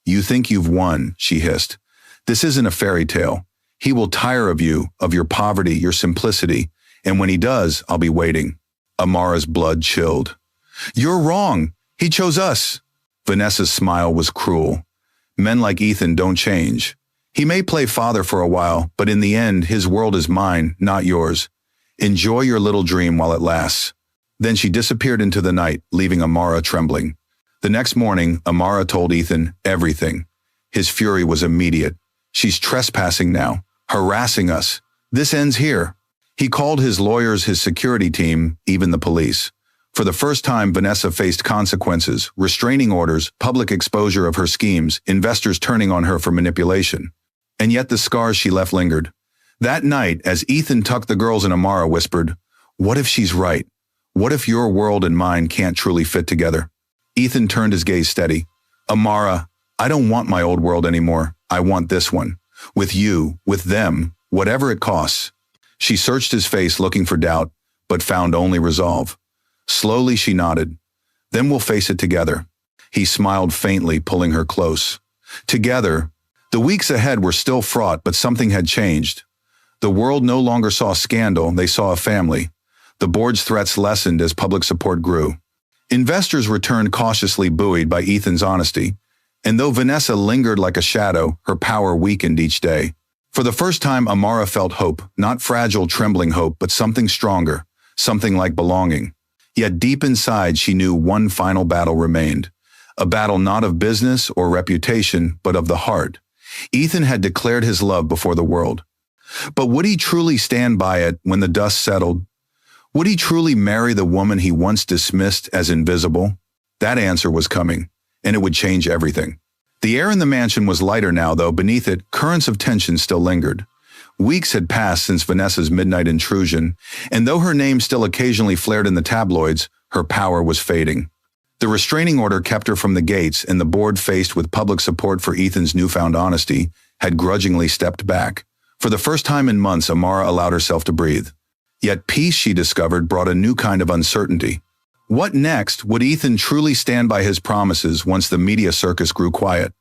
"You think you've won," she hissed. "This isn't a fairy tale. He will tire of you, of your poverty, your simplicity, and when he does, I'll be waiting." Amara's blood chilled. "You're wrong. He chose us." Vanessa's smile was cruel. "Men like Ethan don't change. He may play father for a while, but in the end, his world is mine, not yours. Enjoy your little dream while it lasts." Then she disappeared into the night, leaving Amara trembling. The next morning, Amara told Ethan everything. His fury was immediate. "She's trespassing now, harassing us. This ends here." He called his lawyers, his security team, even the police. For the first time, Vanessa faced consequences, restraining orders, public exposure of her schemes, investors turning on her for manipulation. And yet the scars she left lingered. That night, as Ethan tucked the girls in, Amara whispered, "What if she's right? What if your world and mine can't truly fit together?" Ethan turned his gaze steady. "Amara, I don't want my old world anymore. I want this one. With you, with them, whatever it costs." She searched his face looking for doubt, but found only resolve. Slowly she nodded. "Then we'll face it together." He smiled faintly, pulling her close. Together. The weeks ahead were still fraught, but something had changed. The world no longer saw scandal, they saw a family. The board's threats lessened as public support grew. Investors returned cautiously, buoyed by Ethan's honesty. And though Vanessa lingered like a shadow, her power weakened each day. For the first time, Amara felt hope, not fragile, trembling hope, but something stronger, something like belonging. Yet deep inside, she knew one final battle remained. A battle not of business or reputation, but of the heart. Ethan had declared his love before the world. But would he truly stand by it when the dust settled? Would he truly marry the woman he once dismissed as invisible? That answer was coming, and it would change everything. The air in the mansion was lighter now, though beneath it, currents of tension still lingered. Weeks had passed since Vanessa's midnight intrusion, and though her name still occasionally flared in the tabloids, her power was fading. The restraining order kept her from the gates, and the board, faced with public support for Ethan's newfound honesty, had grudgingly stepped back. For the first time in months, Amara allowed herself to breathe. Yet peace, she discovered, brought a new kind of uncertainty. What next? Would Ethan truly stand by his promises once the media circus grew quiet?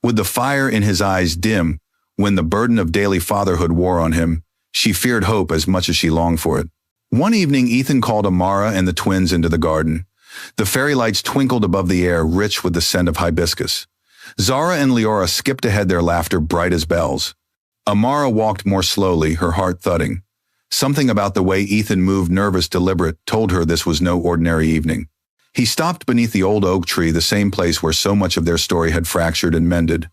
Would the fire in his eyes dim when the burden of daily fatherhood wore on him? She feared hope as much as she longed for it. One evening, Ethan called Amara and the twins into the garden. The fairy lights twinkled above the air, rich with the scent of hibiscus. Zara and Leora skipped ahead, their laughter bright as bells. Amara walked more slowly, her heart thudding. Something about the way Ethan moved, nervous, deliberate, told her this was no ordinary evening. He stopped beneath the old oak tree, the same place where so much of their story had fractured and mended.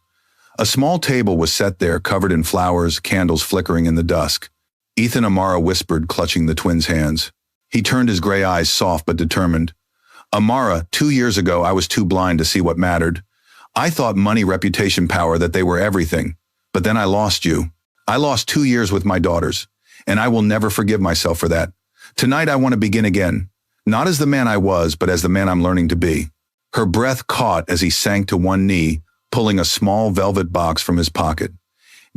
A small table was set there, covered in flowers, candles flickering in the dusk. "Ethan," Amara whispered, clutching the twins' hands. He turned, his gray eyes soft but determined. "Amara, 2 years ago I was too blind to see what mattered. I thought money, reputation, power, that they were everything. But then I lost you. I lost 2 years with my daughters. And I will never forgive myself for that. Tonight I want to begin again. Not as the man I was, but as the man I'm learning to be." Her breath caught as he sank to one knee, pulling a small velvet box from his pocket.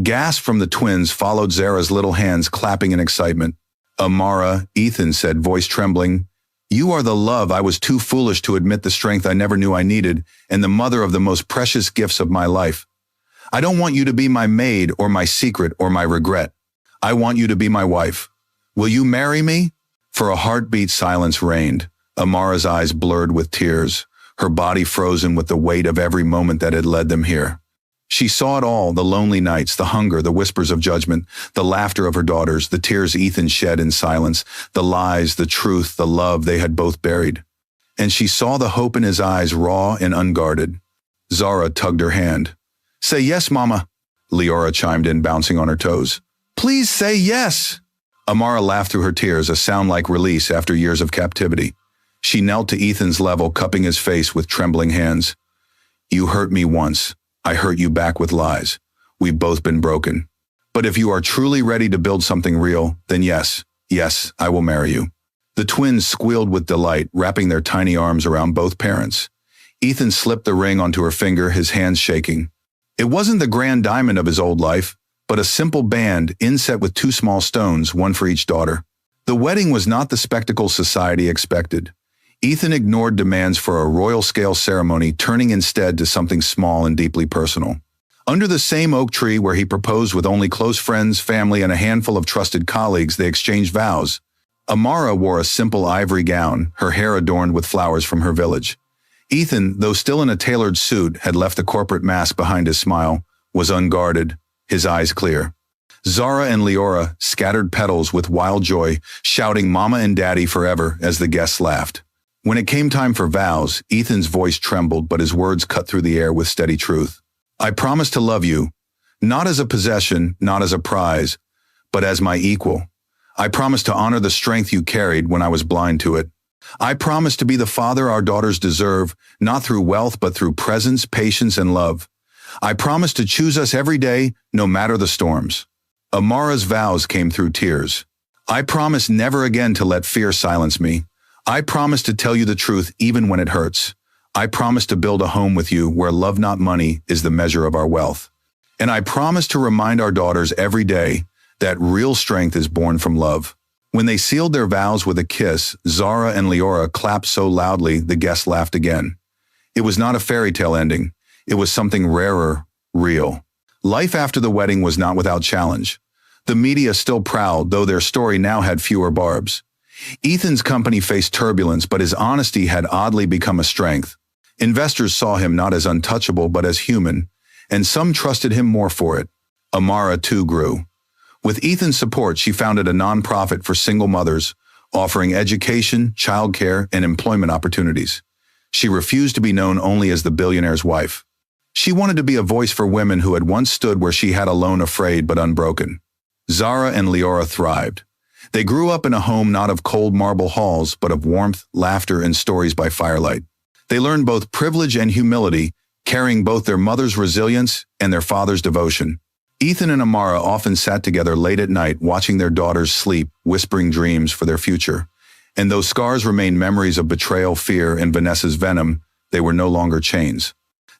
Gasps from the twins followed, Zara's little hands clapping in excitement. "Amara," Ethan said, voice trembling, "you are the love I was too foolish to admit, the strength I never knew I needed, and the mother of the most precious gifts of my life. I don't want you to be my maid or my secret or my regret. I want you to be my wife. Will you marry me?" For a heartbeat, silence reigned. Amara's eyes blurred with tears, her body frozen with the weight of every moment that had led them here. She saw it all, the lonely nights, the hunger, the whispers of judgment, the laughter of her daughters, the tears Ethan shed in silence, the lies, the truth, the love they had both buried. And she saw the hope in his eyes, raw and unguarded. Zara tugged her hand. "Say yes, Mama," Leora chimed in, bouncing on her toes. "Please say yes." Amara laughed through her tears, a sound like release after years of captivity. She knelt to Ethan's level, cupping his face with trembling hands. "You hurt me once. I hurt you back with lies. We've both been broken. But if you are truly ready to build something real, then yes, I will marry you." The twins squealed with delight, wrapping their tiny arms around both parents. Ethan slipped the ring onto her finger, his hands shaking. It wasn't the grand diamond of his old life, but a simple band inset with 2 small stones, one for each daughter. The wedding was not the spectacle society expected. Ethan ignored demands for a royal-scale ceremony, turning instead to something small and deeply personal. Under the same oak tree where he proposed with only close friends, family, and a handful of trusted colleagues, they exchanged vows. Amara wore a simple ivory gown, her hair adorned with flowers from her village. Ethan, though still in a tailored suit, had left the corporate mask behind his smile, was unguarded, his eyes clear. Zara and Leora scattered petals with wild joy, shouting "Mama and Daddy forever" as the guests laughed. When it came time for vows, Ethan's voice trembled, but his words cut through the air with steady truth. "I promise to love you, not as a possession, not as a prize, but as my equal. I promise to honor the strength you carried when I was blind to it. I promise to be the father our daughters deserve, not through wealth but through presence, patience, and love. I promise to choose us every day, no matter the storms." Amara's vows came through tears. "I promise never again to let fear silence me. I promise to tell you the truth even when it hurts. I promise to build a home with you where love, not money, is the measure of our wealth. And I promise to remind our daughters every day that real strength is born from love." When they sealed their vows with a kiss, Zara and Leora clapped so loudly the guests laughed again. It was not a fairy tale ending. It was something rarer, real. Life after the wedding was not without challenge. The media still prowled, though their story now had fewer barbs. Ethan's company faced turbulence, but his honesty had oddly become a strength. Investors saw him not as untouchable but as human, and some trusted him more for it. Amara too grew. With Ethan's support, she founded a nonprofit for single mothers, offering education, childcare, and employment opportunities. She refused to be known only as the billionaire's wife. She wanted to be a voice for women who had once stood where she had, alone, afraid but unbroken. Zara and Leora thrived. They grew up in a home not of cold marble halls, but of warmth, laughter, and stories by firelight. They learned both privilege and humility, carrying both their mother's resilience and their father's devotion. Ethan and Amara often sat together late at night, watching their daughters sleep, whispering dreams for their future. And though scars remained memories of betrayal, fear, and Vanessa's venom, they were no longer chains.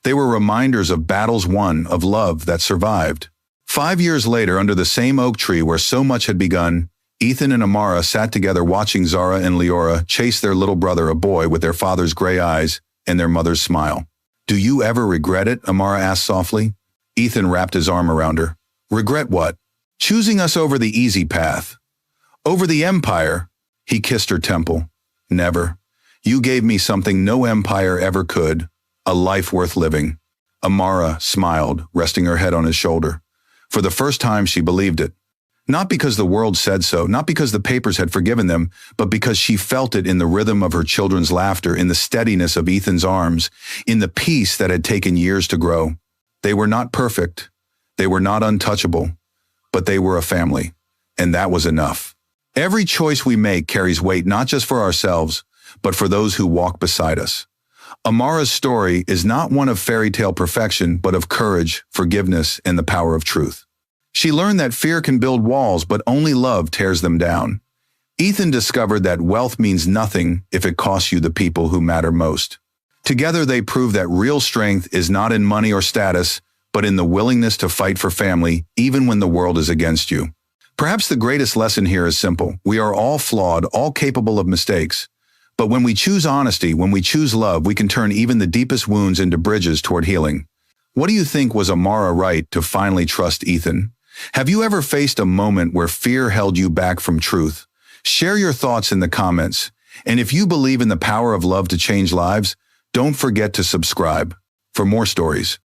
They were reminders of battles won, of love that survived. 5 years later, under the same oak tree where so much had begun, Ethan and Amara sat together watching Zara and Leora chase their little brother, a boy with their father's gray eyes and their mother's smile. "Do you ever regret it?" Amara asked softly. Ethan wrapped his arm around her. "Regret what?" "Choosing us over the easy path. Over the empire." He kissed her temple. "Never. You gave me something no empire ever could, a life worth living." Amara smiled, resting her head on his shoulder. For the first time, she believed it. Not because the world said so, not because the papers had forgiven them, but because she felt it in the rhythm of her children's laughter, in the steadiness of Ethan's arms, in the peace that had taken years to grow. They were not perfect. They were not untouchable, but they were a family, and that was enough. Every choice we make carries weight not just for ourselves, but for those who walk beside us. Amara's story is not one of fairy tale perfection, but of courage, forgiveness, and the power of truth. She learned that fear can build walls, but only love tears them down. Ethan discovered that wealth means nothing if it costs you the people who matter most. Together they proved that real strength is not in money or status, but in the willingness to fight for family, even when the world is against you. Perhaps the greatest lesson here is simple. We are all flawed, all capable of mistakes. But when we choose honesty, when we choose love, we can turn even the deepest wounds into bridges toward healing. What do you think? Was Amara right to finally trust Ethan? Have you ever faced a moment where fear held you back from truth? Share your thoughts in the comments. And if you believe in the power of love to change lives, don't forget to subscribe for more stories.